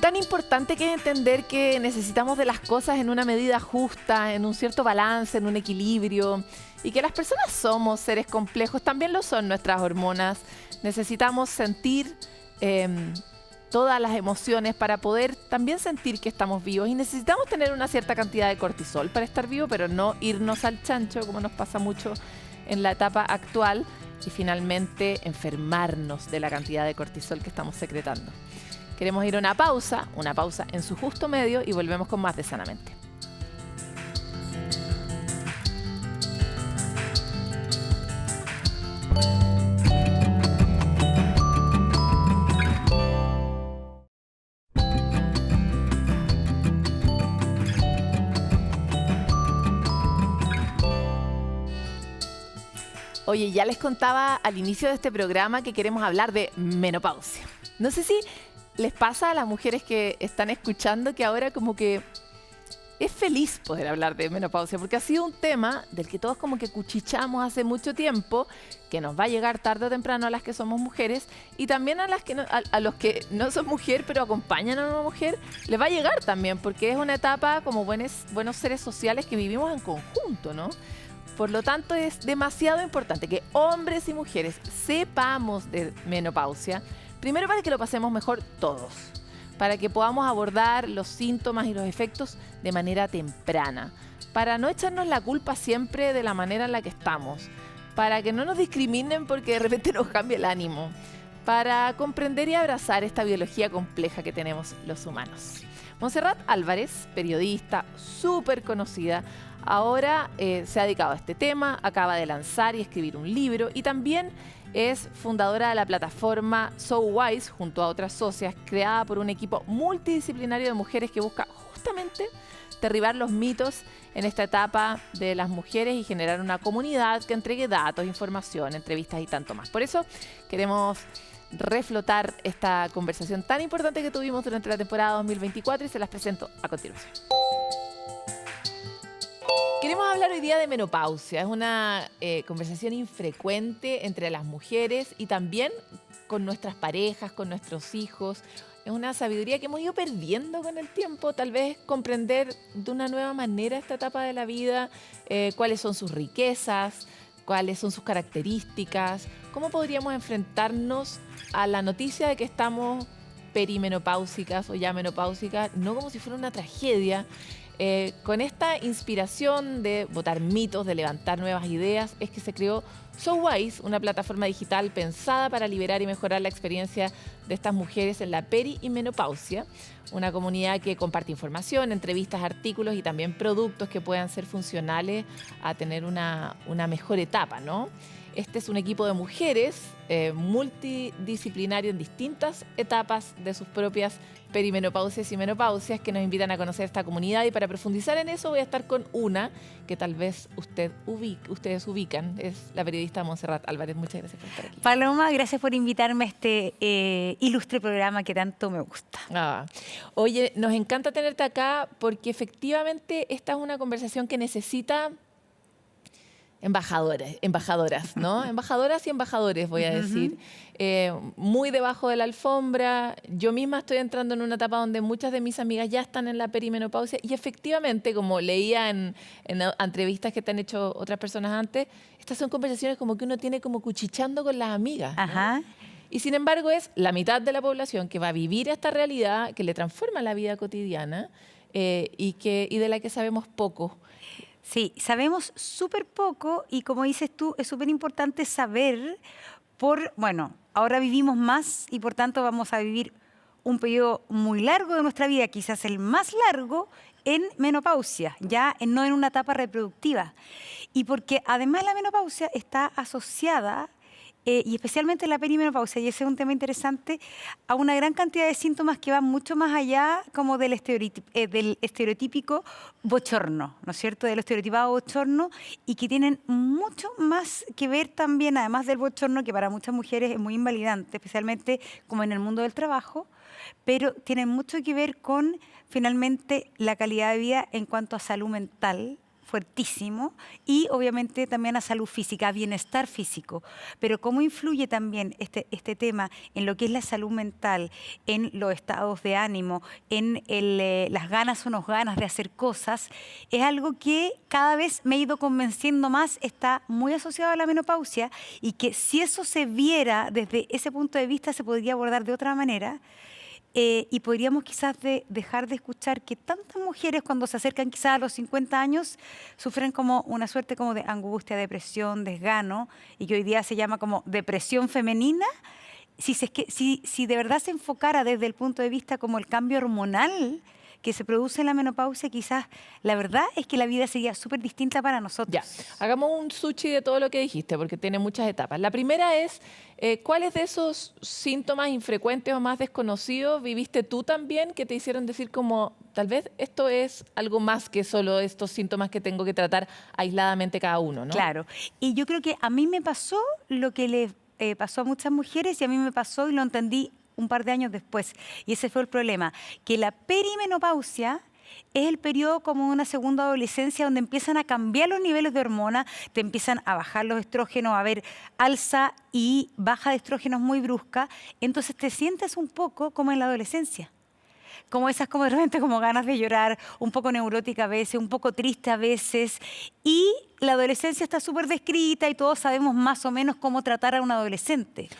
Tan importante que es entender que necesitamos de las cosas en una medida justa, en un cierto balance, en un equilibrio. y que las personas somos seres complejos, también lo son nuestras hormonas. Necesitamos sentir todas las emociones para poder también sentir que estamos vivos, y necesitamos tener una cierta cantidad de cortisol para estar vivo, pero no irnos al chancho como nos pasa mucho en la etapa actual, y finalmente enfermarnos de la cantidad de cortisol que estamos secretando. Queremos ir a una pausa en su justo medio, y volvemos con más de Sanamente. Oye, ya les contaba al inicio de este programa que queremos hablar de menopausia. No sé si les pasa a las mujeres que están escuchando que ahora como que es feliz poder hablar de menopausia, porque ha sido un tema del que todos como que cuchichamos hace mucho tiempo, que nos va a llegar tarde o temprano a las que somos mujeres, y también a los que no son mujer pero acompañan a una mujer, les va a llegar también, porque es una etapa como buenos seres sociales que vivimos en conjunto, ¿no? Por lo tanto, es demasiado importante que hombres y mujeres sepamos de menopausia, primero para que lo pasemos mejor todos, para que podamos abordar los síntomas y los efectos de manera temprana, para no echarnos la culpa siempre de la manera en la que estamos, para que no nos discriminen porque de repente nos cambia el ánimo, para comprender y abrazar esta biología compleja que tenemos los humanos. Montserrat Álvarez, periodista súper conocida, ahora se ha dedicado a este tema, acaba de lanzar y escribir un libro, y también es fundadora de la plataforma So Wise, junto a otras socias, creada por un equipo multidisciplinario de mujeres que busca justamente derribar los mitos en esta etapa de las mujeres y generar una comunidad que entregue datos, información, entrevistas y tanto más. Por eso queremos reflotar esta conversación tan importante que tuvimos durante la temporada 2024 y se las presento a continuación. Queremos hablar hoy día de menopausia. Es una conversación infrecuente entre las mujeres y también con nuestras parejas, con nuestros hijos. Es una sabiduría que hemos ido perdiendo con el tiempo. Tal vez comprender de una nueva manera esta etapa de la vida, cuáles son sus riquezas, cuáles son sus características, cómo podríamos enfrentarnos a la noticia de que estamos perimenopáusicas o ya menopáusicas, no como si fuera una tragedia. Con esta inspiración de botar mitos, de levantar nuevas ideas, es que se creó So Wise, una plataforma digital pensada para liberar y mejorar la experiencia de estas mujeres en la peri y menopausia, una comunidad que comparte información, entrevistas, artículos y también productos que puedan ser funcionales a tener una mejor etapa, ¿no? Este es un equipo de mujeres multidisciplinario en distintas etapas de sus propias perimenopausias y menopausias que nos invitan a conocer esta comunidad, y para profundizar en eso voy a estar con una que tal vez ustedes ubican, es la periodista Montserrat Álvarez. Muchas gracias por estar aquí. Paloma, gracias por invitarme a este ilustre programa que tanto me gusta. Oye, nos encanta tenerte acá porque efectivamente esta es una conversación que necesita embajadoras, ¿no? Embajadoras y embajadores, voy a decir. Muy debajo de la alfombra. Yo misma estoy entrando en una etapa donde muchas de mis amigas ya están en la perimenopausia, y efectivamente, como leía en entrevistas que te han hecho otras personas antes, estas son conversaciones como que uno tiene como cuchicheando con las amigas, ¿no? Ajá. Y sin embargo es la mitad de la población que va a vivir esta realidad, que le transforma la vida cotidiana y de la que sabemos poco. Sí, sabemos súper poco, y como dices tú, es súper importante saber ahora vivimos más y por tanto vamos a vivir un periodo muy largo de nuestra vida, quizás el más largo en menopausia, no en una etapa reproductiva. Y porque además la menopausia está asociada, y especialmente la perimenopausia, y ese es un tema interesante, a una gran cantidad de síntomas que van mucho más allá como del estereotípico bochorno, ¿no es cierto?, del estereotipado bochorno, y que tienen mucho más que ver también, además del bochorno, que para muchas mujeres es muy invalidante, especialmente como en el mundo del trabajo, pero tienen mucho que ver con, finalmente, la calidad de vida en cuanto a salud mental, fuertísimo y obviamente también a salud física, a bienestar físico. Pero cómo influye también este tema en lo que es la salud mental, en los estados de ánimo, en las ganas o no ganas de hacer cosas, es algo que cada vez me he ido convenciendo más, está muy asociado a la menopausia y que si eso se viera desde ese punto de vista se podría abordar de otra manera. Y podríamos quizás dejar de escuchar que tantas mujeres cuando se acercan quizás a los 50 años sufren como una suerte como de angustia, depresión, desgano, y que hoy día se llama como depresión femenina. Si de verdad se enfocara desde el punto de vista como el cambio hormonal que se produce en la menopausia, quizás la verdad es que la vida sería súper distinta para nosotros. Ya, hagamos un sushi de todo lo que dijiste, porque tiene muchas etapas. La primera es, ¿cuáles de esos síntomas infrecuentes o más desconocidos viviste tú también que te hicieron decir como, tal vez esto es algo más que solo estos síntomas que tengo que tratar aisladamente cada uno, ¿no? Claro, y yo creo que a mí me pasó lo que le pasó a muchas mujeres y a mí me pasó y lo entendí un par de años después. Y ese fue el problema, que la perimenopausia es el periodo como una segunda adolescencia donde empiezan a cambiar los niveles de hormonas, te empiezan a bajar los estrógenos, a haber alza y baja de estrógenos muy brusca, entonces te sientes un poco como en la adolescencia. Como esas, como de repente, como ganas de llorar, un poco neurótica a veces, un poco triste a veces. Y la adolescencia está súper descrita y todos sabemos más o menos cómo tratar a un adolescente.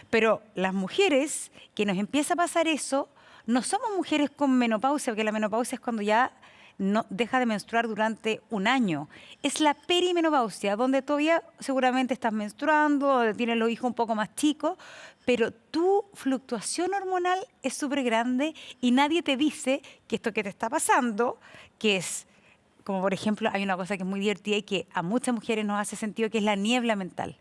Pero las mujeres que nos empieza a pasar eso, no somos mujeres con menopausia, porque la menopausia es cuando ya no deja de menstruar durante un año. Es la perimenopausia, donde todavía seguramente estás menstruando, donde tienes los hijos un poco más chicos, pero tu fluctuación hormonal es súper grande y nadie te dice que esto que te está pasando, que es, como por ejemplo, hay una cosa que es muy divertida y que a muchas mujeres nos hace sentido, que es la niebla mental,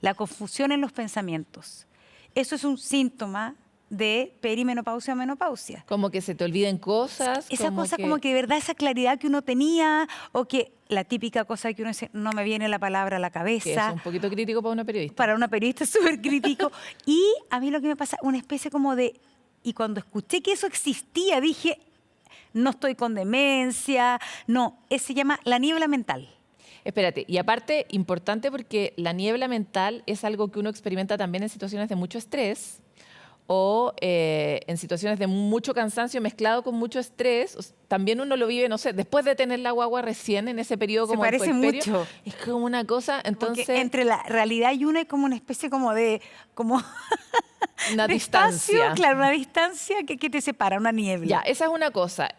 la confusión en los pensamientos. Eso es un síntoma de perimenopausia o menopausia. Como que se te olviden cosas. Esa cosa como que de verdad, esa claridad que uno tenía, o que la típica cosa que uno dice, no me viene la palabra a la cabeza. Que es un poquito crítico para una periodista. Para una periodista es súper crítico. Y a mí lo que me pasa, una especie como de... Y cuando escuché que eso existía, dije, no estoy con demencia, no, se llama la niebla mental. Espérate, y aparte, importante porque la niebla mental es algo que uno experimenta también en situaciones de mucho estrés, o en situaciones de mucho cansancio mezclado con mucho estrés. También uno lo vive, no sé, después de tener la guagua recién, en ese periodo como se parece mucho. Es como una cosa, entonces... Porque entre la realidad y una hay como una especie como de... como una de distancia. Espacio, claro, una distancia que te separa, una niebla. Ya, esa es una cosa.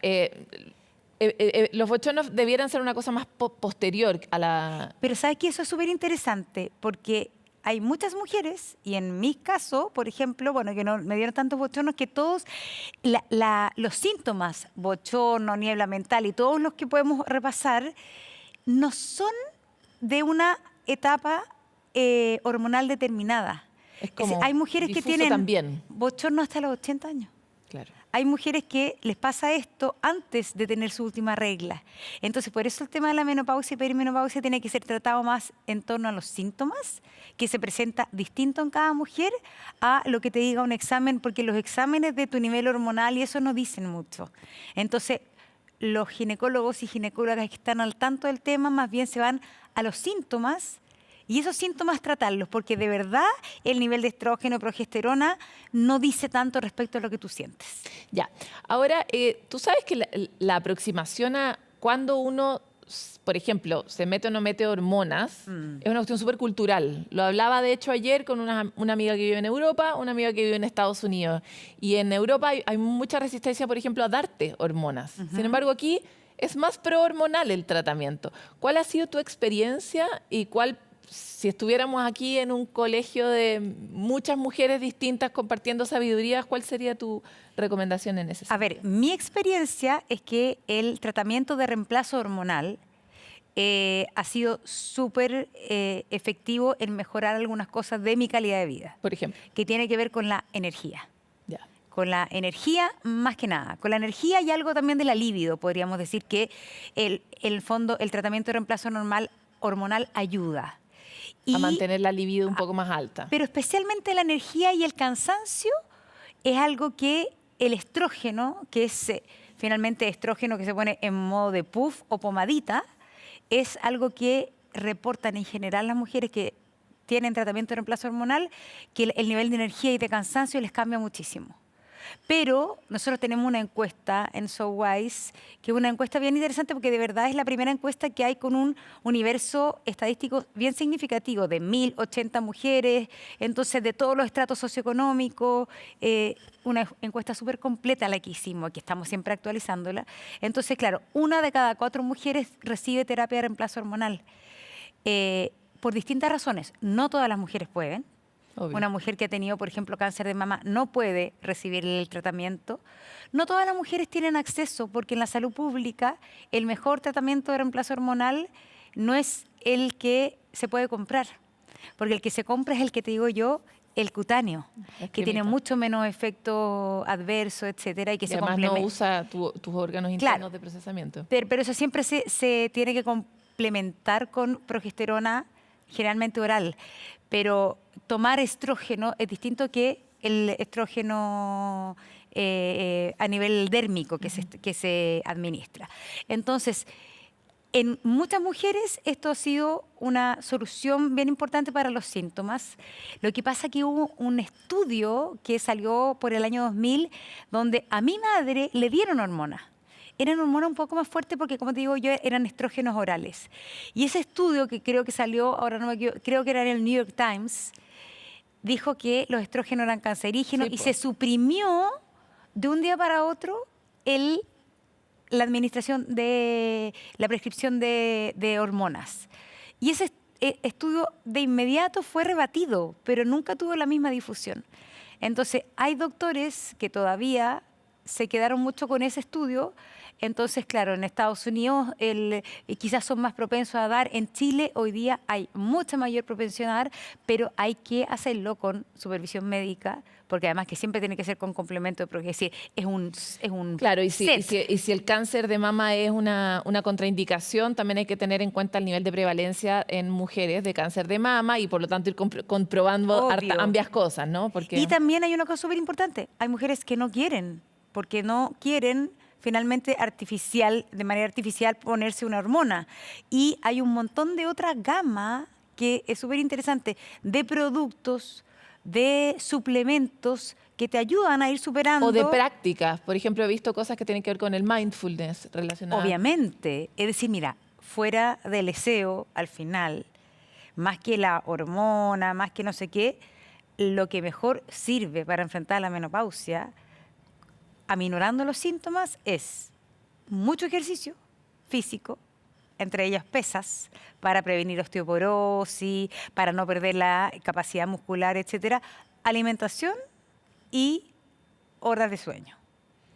Los bochornos debieran ser una cosa más posterior a la... Pero ¿sabes qué? Eso es súper interesante porque... Hay muchas mujeres, y en mi caso, por ejemplo, bueno, que no me dieron tantos bochornos, que todos los síntomas, bochorno, niebla mental y todos los que podemos repasar, no son de una etapa hormonal determinada. Es como hay mujeres que tienen también bochorno hasta los 80 años. Claro. Hay mujeres que les pasa esto antes de tener su última regla. Entonces, por eso el tema de la menopausia y perimenopausia tiene que ser tratado más en torno a los síntomas, que se presenta distinto en cada mujer, a lo que te diga un examen, porque los exámenes de tu nivel hormonal y eso no dicen mucho. Entonces, los ginecólogos y ginecólogas que están al tanto del tema más bien se van a los síntomas y esos síntomas tratarlos, porque de verdad el nivel de estrógeno, progesterona, no dice tanto respecto a lo que tú sientes. Ya. Ahora, tú sabes que la aproximación a cuando uno, por ejemplo, se mete o no mete hormonas, es una cuestión súper cultural. Lo hablaba, de hecho, ayer con una amiga que vive en Europa, una amiga que vive en Estados Unidos. Y en Europa hay mucha resistencia, por ejemplo, a darte hormonas. Sin embargo, aquí es más prohormonal el tratamiento. ¿Cuál ha sido tu experiencia y cuál, si estuviéramos aquí en un colegio de muchas mujeres distintas compartiendo sabidurías, cuál sería tu recomendación en ese sentido? A ver, mi experiencia es que el tratamiento de reemplazo hormonal ha sido súper efectivo en mejorar algunas cosas de mi calidad de vida. Por ejemplo. Que tiene que ver con la energía. Ya. Con la energía más que nada. Con la energía y algo también de la libido. Podríamos decir que el fondo, el tratamiento de reemplazo hormonal ayuda. A mantener la libido un poco más alta. Pero especialmente la energía y el cansancio es algo que el estrógeno, que es finalmente estrógeno que se pone en modo de puff o pomadita, es algo que reportan en general las mujeres que tienen tratamiento de reemplazo hormonal, que el nivel de energía y de cansancio les cambia muchísimo. Pero nosotros tenemos una encuesta en SoWise, que es una encuesta bien interesante porque de verdad es la primera encuesta que hay con un universo estadístico bien significativo de 1.080 mujeres, entonces de todos los estratos socioeconómicos, una encuesta súper completa la que hicimos, que estamos siempre actualizándola. Entonces, claro, 1 de cada 4 mujeres recibe terapia de reemplazo hormonal. Por distintas razones, no todas las mujeres pueden. Obvio. Una mujer que ha tenido, por ejemplo, cáncer de mama no puede recibir el tratamiento. No todas las mujeres tienen acceso porque en la salud pública el mejor tratamiento de reemplazo hormonal no es el que se puede comprar, porque el que se compra es el que te digo yo, el cutáneo, que tiene mucho menos efecto adverso, etcétera, y que Y se además complementa. no usa tus órganos internos de procesamiento. Pero eso siempre se tiene que complementar con progesterona, generalmente oral. Pero tomar estrógeno es distinto que el estrógeno a nivel dérmico que se administra. Entonces, en muchas mujeres esto ha sido una solución bien importante para los síntomas. Lo que pasa es que hubo un estudio que salió por el año 2000 donde a mi madre le dieron hormonas. Eran hormonas un poco más fuertes porque, como te digo yo, eran estrógenos orales. Y ese estudio que creo que salió, ahora no me equivoco, creo que era en el New York Times, dijo que los estrógenos eran cancerígenos y se suprimió de un día para otro la administración de la prescripción de hormonas. Y ese estudio de inmediato fue rebatido, pero nunca tuvo la misma difusión. Entonces, hay doctores que todavía se quedaron mucho con ese estudio. Entonces, claro, en Estados Unidos quizás son más propensos a dar. En Chile hoy día hay mucha mayor propensión a dar, pero hay que hacerlo con supervisión médica, porque además que siempre tiene que ser con complemento, porque es decir, es un Claro, y set. si el cáncer de mama es una contraindicación, también hay que tener en cuenta el nivel de prevalencia en mujeres de cáncer de mama y por lo tanto ir comprobando ambas cosas, ¿no? Porque... Y también hay una cosa súper importante, hay mujeres que no quieren, porque no quieren finalmente de manera artificial ponerse una hormona. Y hay un montón de otra gama que es súper interesante, de productos, de suplementos que te ayudan a ir superando. O de prácticas. Por ejemplo, he visto cosas que tienen que ver con el mindfulness relacionadas. Obviamente. Es decir, mira, fuera del deseo, al final, más que la hormona, más que no sé qué, lo que mejor sirve para enfrentar la menopausia, aminorando los síntomas, es mucho ejercicio físico, entre ellas pesas, para prevenir osteoporosis, para no perder la capacidad muscular, etcétera, alimentación y horas de sueño.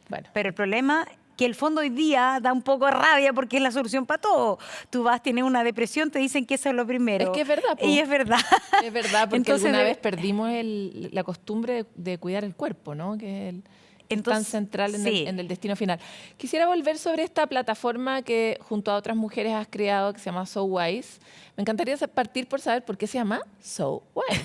Bueno. Pero el problema que el fondo hoy día da un poco de rabia porque es la solución para todo. Tú tienes una depresión, te dicen que eso es lo primero. Es que es verdad. Y es verdad. Es verdad, porque Entonces, alguna vez perdimos la costumbre de cuidar el cuerpo, ¿no? Que es tan central en el destino final. Quisiera volver sobre esta plataforma que junto a otras mujeres has creado, que se llama SoWise. Me encantaría partir por saber por qué se llama SoWise.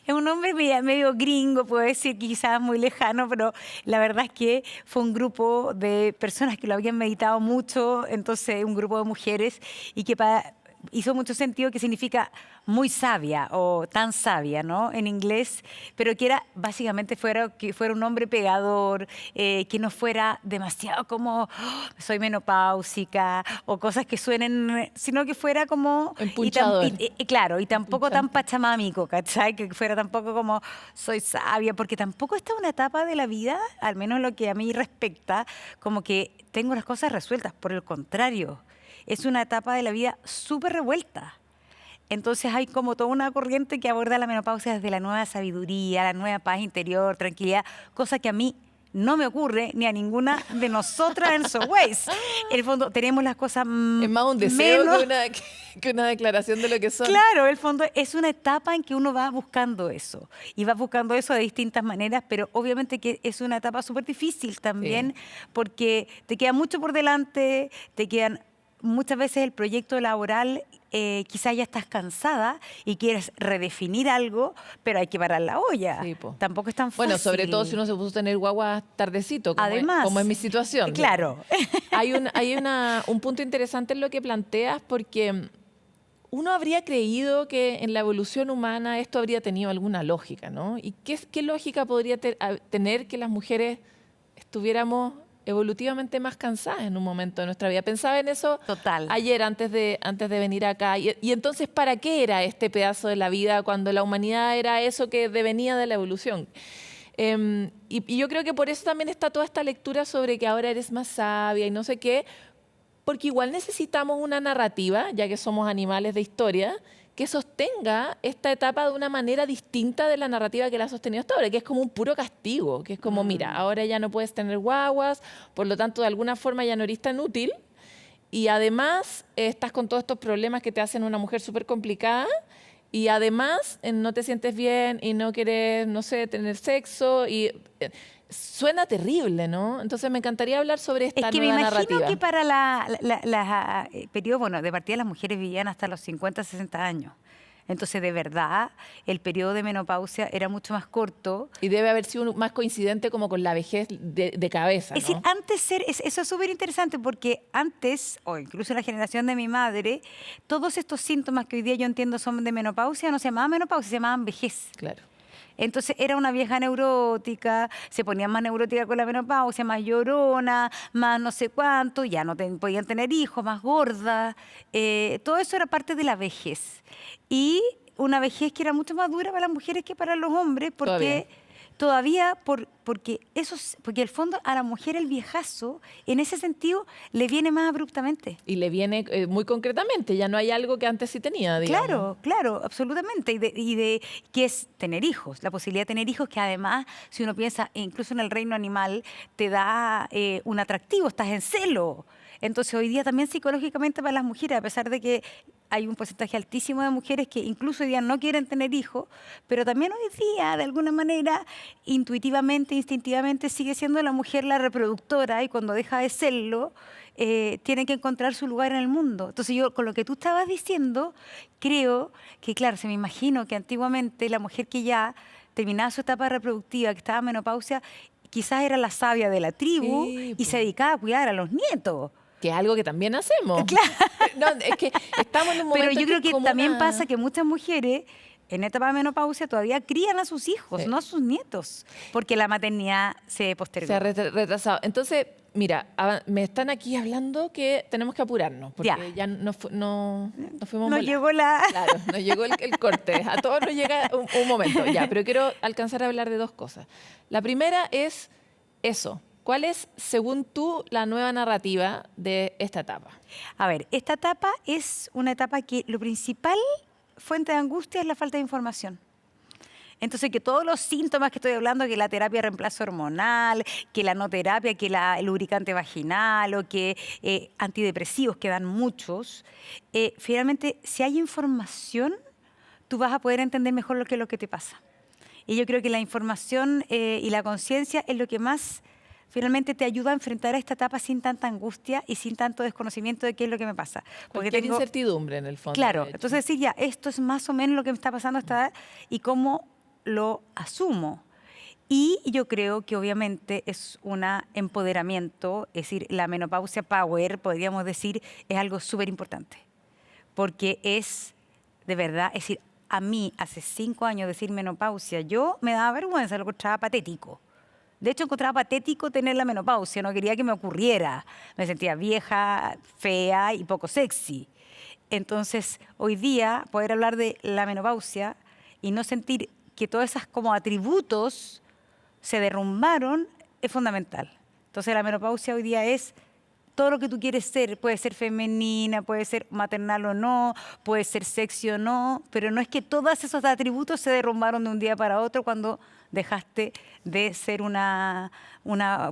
Es un nombre medio gringo, puedo decir, quizás muy lejano, pero la verdad es que fue un grupo de personas que lo habían meditado mucho, entonces un grupo de mujeres, y que hizo mucho sentido, que significa muy sabia o tan sabia, ¿no? En inglés, pero que era básicamente que fuera un hombre pegador, que no fuera demasiado como soy menopáusica o cosas que suenen, sino que fuera como empunchador. Claro, y tampoco tan pachamámico, ¿cachai? Que fuera tampoco como soy sabia, porque tampoco está una etapa de la vida, al menos lo que a mí respecta, como que tengo las cosas resueltas, por el contrario. Es una etapa de la vida súper revuelta. Entonces hay como toda una corriente que aborda la menopausia desde la nueva sabiduría, la nueva paz interior, tranquilidad, cosa que a mí no me ocurre ni a ninguna de nosotras en SoWise. En el fondo tenemos las cosas es más un deseo que una declaración de lo que son. Claro, en el fondo es una etapa en que uno va buscando eso. Y va buscando eso de distintas maneras, pero obviamente que es una etapa súper difícil también, porque te queda mucho por delante, te quedan muchas veces el proyecto laboral quizás ya estás cansada y quieres redefinir algo, pero hay que parar la olla. Sí, po. Tampoco es tan fácil. Bueno, sobre todo si uno se puso a tener guagua tardecito, Además, como es mi situación. Claro. Hay un punto interesante en lo que planteas, porque uno habría creído que en la evolución humana esto habría tenido alguna lógica, ¿no? ¿Y qué lógica podría tener que las mujeres estuviéramos evolutivamente más cansadas en un momento de nuestra vida? Pensaba en eso Total. ayer antes de venir acá. Y entonces, ¿para qué era este pedazo de la vida cuando la humanidad era eso que devenía de la evolución? Y yo creo que por eso también está toda esta lectura sobre que ahora eres más sabia y no sé qué, porque igual necesitamos una narrativa, ya que somos animales de historia, que sostenga esta etapa de una manera distinta de la narrativa que la ha sostenido hasta ahora, que es como un puro castigo, que es como, mira, ahora ya no puedes tener guaguas, por lo tanto, de alguna forma ya no eres tan útil, y además estás con todos estos problemas que te hacen una mujer súper complicada, y además no te sientes bien y no quieres, no sé, tener sexo, y suena terrible, ¿no? Entonces me encantaría hablar sobre esta Es que me nueva imagino narrativa. que para periodo, bueno, de partida las mujeres vivían hasta los 50, 60 años. Entonces, de verdad, el periodo de menopausia era mucho más corto. Y debe haber sido más coincidente como con la vejez de cabeza, ¿no? Es decir, eso es súper interesante porque antes, o incluso en la generación de mi madre, todos estos síntomas que hoy día yo entiendo son de menopausia, no se llamaban menopausia, se llamaban vejez. Claro. Entonces era una vieja neurótica, se ponía más neurótica con la menopausia, más llorona, más no sé cuánto, ya no podían tener hijos, más gorda. Todo eso era parte de la vejez. Y una vejez que era mucho más dura para las mujeres que para los hombres, porque porque al fondo a la mujer el viejazo, en ese sentido, le viene más abruptamente. Y le viene muy concretamente, ya no hay algo que antes sí tenía, digamos. Claro, absolutamente. Y de que es tener hijos, la posibilidad de tener hijos que además, si uno piensa, incluso en el reino animal, te da un atractivo, estás en celo. Entonces hoy día también psicológicamente para las mujeres, a pesar de que hay un porcentaje altísimo de mujeres que incluso hoy día no quieren tener hijos, pero también hoy día, de alguna manera, intuitivamente, instintivamente, sigue siendo la mujer la reproductora y cuando deja de serlo, tiene que encontrar su lugar en el mundo. Entonces yo, con lo que tú estabas diciendo, creo que, claro, se me imagino que antiguamente la mujer que ya terminaba su etapa reproductiva, que estaba en menopausia, quizás era la sabia de la tribu y se dedicaba a cuidar a los nietos. Que es algo que también hacemos. Claro. No, es que estamos en un momento Pero yo creo que como también pasa que muchas mujeres en etapa de menopausia todavía crían a sus hijos, Sí. no a sus nietos, porque la maternidad se postergó. se ha retrasado. Entonces, mira, me están aquí hablando que tenemos que apurarnos, porque ya nos fuimos No volando. llegó la... Claro, nos llegó el corte. A todos nos llega un momento. Ya, pero quiero alcanzar a hablar de dos cosas. La primera es eso. ¿Cuál es, según tú, la nueva narrativa de esta etapa? A ver, esta etapa es una etapa que lo principal fuente de angustia es la falta de información. Entonces, que todos los síntomas que estoy hablando, que la terapia de reemplazo hormonal, que la no terapia, que el lubricante vaginal o que antidepresivos, que dan muchos, finalmente, si hay información, tú vas a poder entender mejor lo que te pasa. Y yo creo que la información y la conciencia es lo que más finalmente te ayuda a enfrentar a esta etapa sin tanta angustia y sin tanto desconocimiento de qué es lo que me pasa. Cualquier incertidumbre, en el fondo. Claro, entonces decir ya, esto es más o menos lo que me está pasando a esta edad y cómo lo asumo. Y yo creo que obviamente es un empoderamiento, es decir, la menopausia power, podríamos decir, es algo súper importante. Porque es, de verdad, es decir, a mí hace 5 años decir menopausia, yo me daba vergüenza, lo encontraba patético. De hecho, encontraba patético tener la menopausia, no quería que me ocurriera. Me sentía vieja, fea y poco sexy. Entonces, hoy día, poder hablar de la menopausia y no sentir que todos esos como atributos se derrumbaron es fundamental. Entonces, la menopausia hoy día es todo lo que tú quieres ser. Puede ser femenina, puede ser maternal o no, puede ser sexy o no, pero no es que todos esos atributos se derrumbaron de un día para otro cuando dejaste de ser una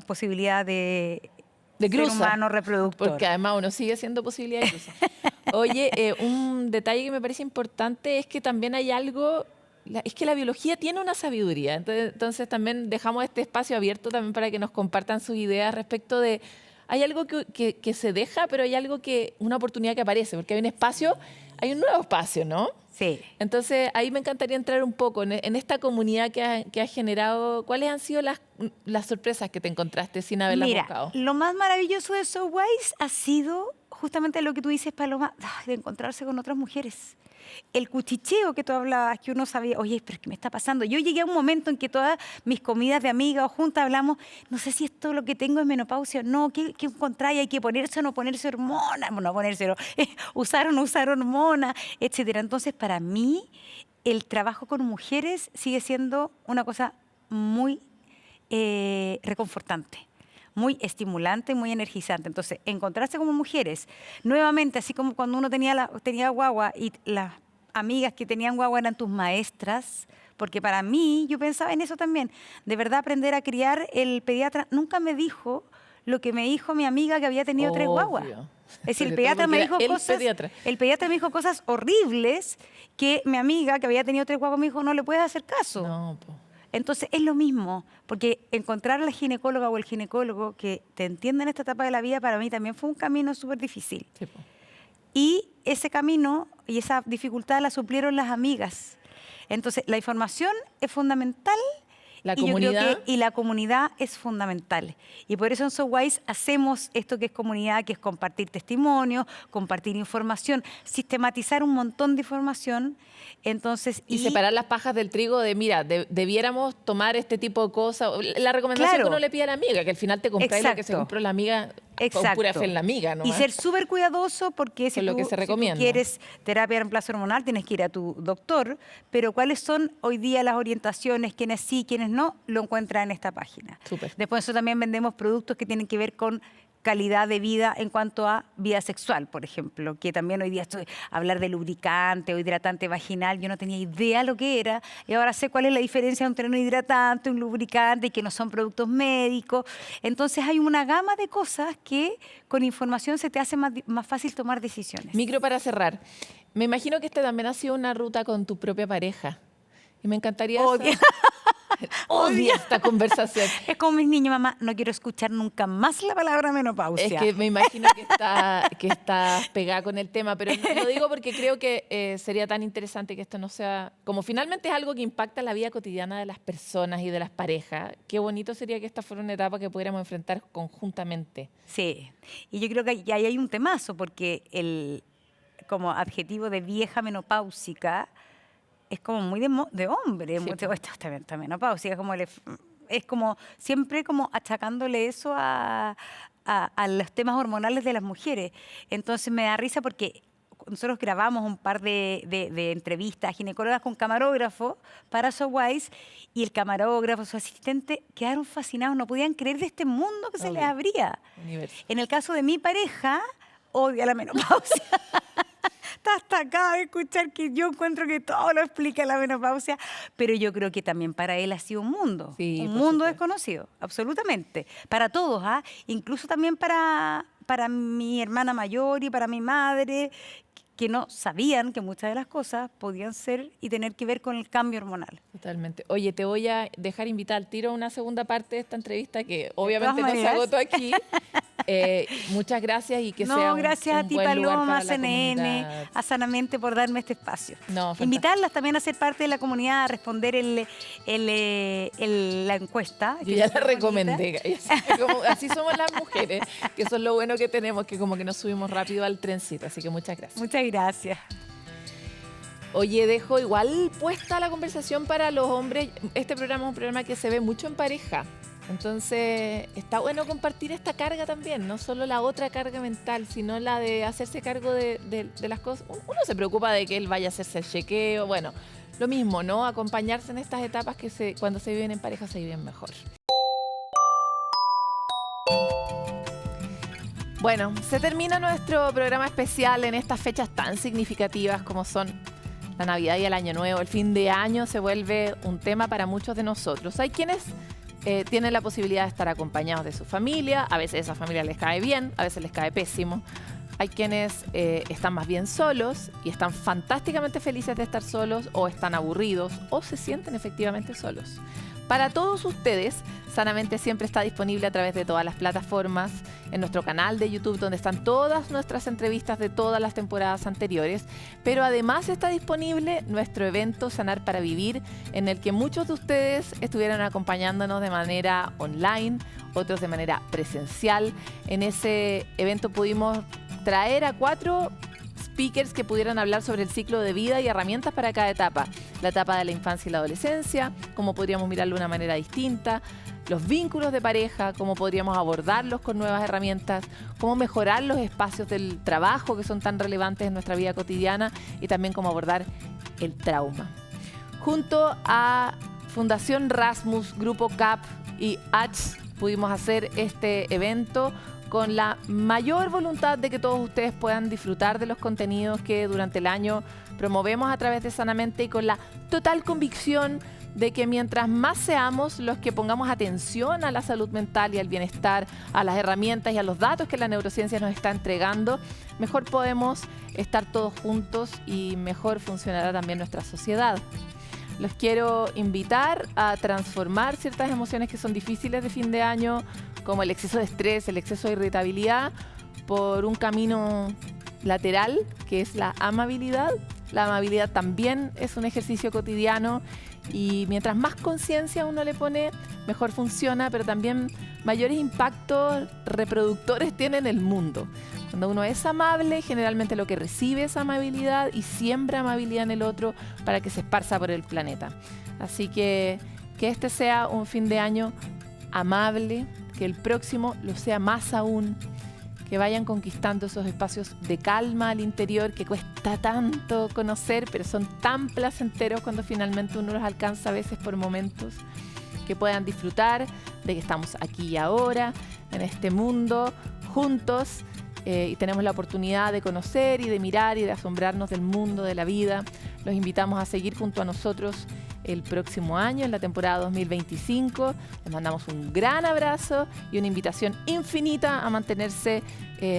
posibilidad de ser humano reproductor. Porque además uno sigue siendo posibilidad de cruza. Oye, un detalle que me parece importante es que también hay algo, es que la biología tiene una sabiduría. Entonces también dejamos este espacio abierto también para que nos compartan sus ideas respecto de, hay algo que se deja, pero hay algo una oportunidad que aparece, porque hay un espacio hay un nuevo espacio, ¿no? Sí. Entonces, ahí me encantaría entrar un poco en esta comunidad que ha generado. ¿Cuáles han sido las sorpresas que te encontraste sin haberlas buscado? Lo más maravilloso de So Wise ha sido justamente lo que tú dices, Paloma, de encontrarse con otras mujeres. El cuchicheo que tú hablabas, que uno sabía, oye, pero ¿qué me está pasando? Yo llegué a un momento en que todas mis comidas de amigas o juntas hablamos, no sé si esto lo que tengo es menopausia o no, ¿qué encontráis? ¿Hay que ponerse o no ponerse hormonas? Bueno, no ponerse, no, usar o no usar hormonas, etcétera. Entonces, para mí, el trabajo con mujeres sigue siendo una cosa muy reconfortante, muy estimulante, muy energizante. Entonces, encontrarse como mujeres, nuevamente, así como cuando uno tenía guagua y las amigas que tenían guagua eran tus maestras, porque para mí, yo pensaba en eso también, de verdad aprender a criar, el pediatra nunca me dijo lo que me dijo mi amiga que había tenido 3 guaguas. Es decir, el pediatra me dijo cosas horribles que mi amiga que había tenido 3 guaguas me dijo, no le puedes hacer caso. No, po. Entonces es lo mismo, porque encontrar a la ginecóloga o el ginecólogo que te entienda en esta etapa de la vida para mí también fue un camino súper difícil. Sí, po. Y ese camino y esa dificultad la suplieron las amigas. Entonces la información es fundamental. La y comunidad. yo creo y la comunidad es fundamental. Y por eso en So Wise hacemos esto que es comunidad, que es compartir testimonios, compartir información, sistematizar un montón de información. Entonces, Y separar las pajas del trigo de, mira, debiéramos tomar este tipo de cosas. La recomendación Claro. que uno le pide a la amiga, que al final te compráis lo que se Exacto. compró la amiga con Exacto. pura fe en la amiga, ¿no? Y ser súper cuidadoso porque si Con lo que se tú recomienda. quieres terapia de reemplazo hormonal tienes que ir a tu doctor, pero cuáles son hoy día las orientaciones, quiénes sí, quiénes no, lo encuentras en esta página. Súper. Después de eso también vendemos productos que tienen que ver con calidad de vida en cuanto a vida sexual, por ejemplo, que también hoy día hablar de lubricante o hidratante vaginal, yo no tenía idea lo que era y ahora sé cuál es la diferencia entre un hidratante, un lubricante y que no son productos médicos. Entonces hay una gama de cosas que con información se te hace más fácil tomar decisiones. Micro para cerrar. Me imagino que esta también ha sido una ruta con tu propia pareja. Y me encantaría Odia. Odia esta conversación. Es como mis niños, mamá, no quiero escuchar nunca más la palabra menopausia. Es que me imagino que estás pegada con el tema, pero lo digo porque creo que sería tan interesante que esto no sea... Como finalmente es algo que impacta la vida cotidiana de las personas y de las parejas, qué bonito sería que esta fuera una etapa que pudiéramos enfrentar conjuntamente. Sí, y yo creo que ahí hay un temazo, porque como adjetivo de vieja menopáusica es como muy de hombre. Sí, Mucho, esta menopausia, es como siempre como achacándole eso a los temas hormonales de las mujeres. Entonces me da risa porque nosotros grabamos un par de entrevistas ginecólogas con camarógrafo para So Wise y el camarógrafo, su asistente, quedaron fascinados, no podían creer de este mundo que se les abría. Universo. En el caso de mi pareja, odia la menopausia. Está hasta acá de escuchar que yo encuentro que todo lo explica la menopausia, pero yo creo que también para él ha sido un mundo, Sí, un por mundo supuesto. desconocido, absolutamente. Para todos, incluso también para mi hermana mayor y para mi madre, que no sabían que muchas de las cosas podían ser y tener que ver con el cambio hormonal. Totalmente. Oye, te voy a dejar invitar al tiro a una segunda parte de esta entrevista que obviamente no se maneras. agotó aquí. Muchas gracias y que sea No, un gracias a un ti, buen lugar Paloma, a para la CNN, comunidad. a Sanamente por darme este espacio. No, fantástico. Invitarlas también a ser parte de la comunidad, a responder la encuesta. Yo que ya es la muy bonita. recomendé. Así somos las mujeres, que eso es lo bueno que tenemos, que como que nos subimos rápido al trencito. Así que muchas gracias. Muchas gracias. Oye, dejo igual puesta la conversación para los hombres. Este programa es un programa que se ve mucho en pareja. Entonces, está bueno compartir esta carga también, no solo la otra carga mental, sino la de hacerse cargo de las cosas. Uno se preocupa de que él vaya a hacerse el chequeo, bueno, lo mismo, ¿no? Acompañarse en estas etapas que cuando se viven en pareja se viven mejor. Bueno, se termina nuestro programa especial en estas fechas tan significativas como son la Navidad y el Año Nuevo. El fin de año se vuelve un tema para muchos de nosotros. Hay quienes tienen la posibilidad de estar acompañados de su familia. A veces esa familia les cae bien, a veces les cae pésimo. Hay quienes están más bien solos y están fantásticamente felices de estar solos, o están aburridos, o se sienten efectivamente solos. Para todos ustedes, Sanamente siempre está disponible a través de todas las plataformas, en nuestro canal de YouTube, donde están todas nuestras entrevistas de todas las temporadas anteriores, pero además está disponible nuestro evento Sanar para Vivir, en el que muchos de ustedes estuvieron acompañándonos de manera online, otros de manera presencial. En ese evento pudimos traer a 4 speakers que pudieran hablar sobre el ciclo de vida y herramientas para cada etapa. La etapa de la infancia y la adolescencia, cómo podríamos mirarlo de una manera distinta, los vínculos de pareja, cómo podríamos abordarlos con nuevas herramientas, cómo mejorar los espacios del trabajo que son tan relevantes en nuestra vida cotidiana y también cómo abordar el trauma. Junto a Fundación Rasmus, Grupo CAP y H pudimos hacer este evento con la mayor voluntad de que todos ustedes puedan disfrutar de los contenidos que durante el año promovemos a través de Sanamente, y con la total convicción de que mientras más seamos los que pongamos atención a la salud mental y al bienestar, a las herramientas y a los datos que la neurociencia nos está entregando, mejor podemos estar todos juntos y mejor funcionará también nuestra sociedad. Los quiero invitar a transformar ciertas emociones que son difíciles de fin de año, como el exceso de estrés, el exceso de irritabilidad, por un camino lateral, que es la amabilidad. La amabilidad también es un ejercicio cotidiano y mientras más conciencia uno le pone, mejor funciona, pero también mayores impactos reproductores tiene en el mundo. Cuando uno es amable, generalmente lo que recibe es amabilidad y siembra amabilidad en el otro para que se esparza por el planeta. Así que este sea un fin de año amable, que el próximo lo sea más aún, que vayan conquistando esos espacios de calma al interior que cuesta tanto conocer, pero son tan placenteros cuando finalmente uno los alcanza a veces por momentos, que puedan disfrutar de que estamos aquí y ahora, en este mundo, juntos, y tenemos la oportunidad de conocer y de mirar y de asombrarnos del mundo, de la vida. Los invitamos a seguir junto a nosotros el próximo año, en la temporada 2025. Les mandamos un gran abrazo y una invitación infinita a mantenerse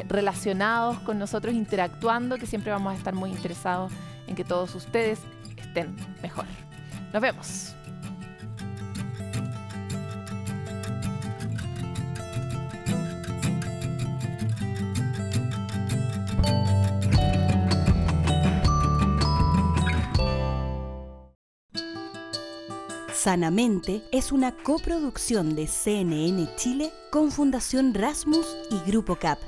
relacionados con nosotros, interactuando, que siempre vamos a estar muy interesados en que todos ustedes estén mejor. Nos vemos. Sanamente es una coproducción de CNN Chile con Fundación Rasmus y Grupo CAP.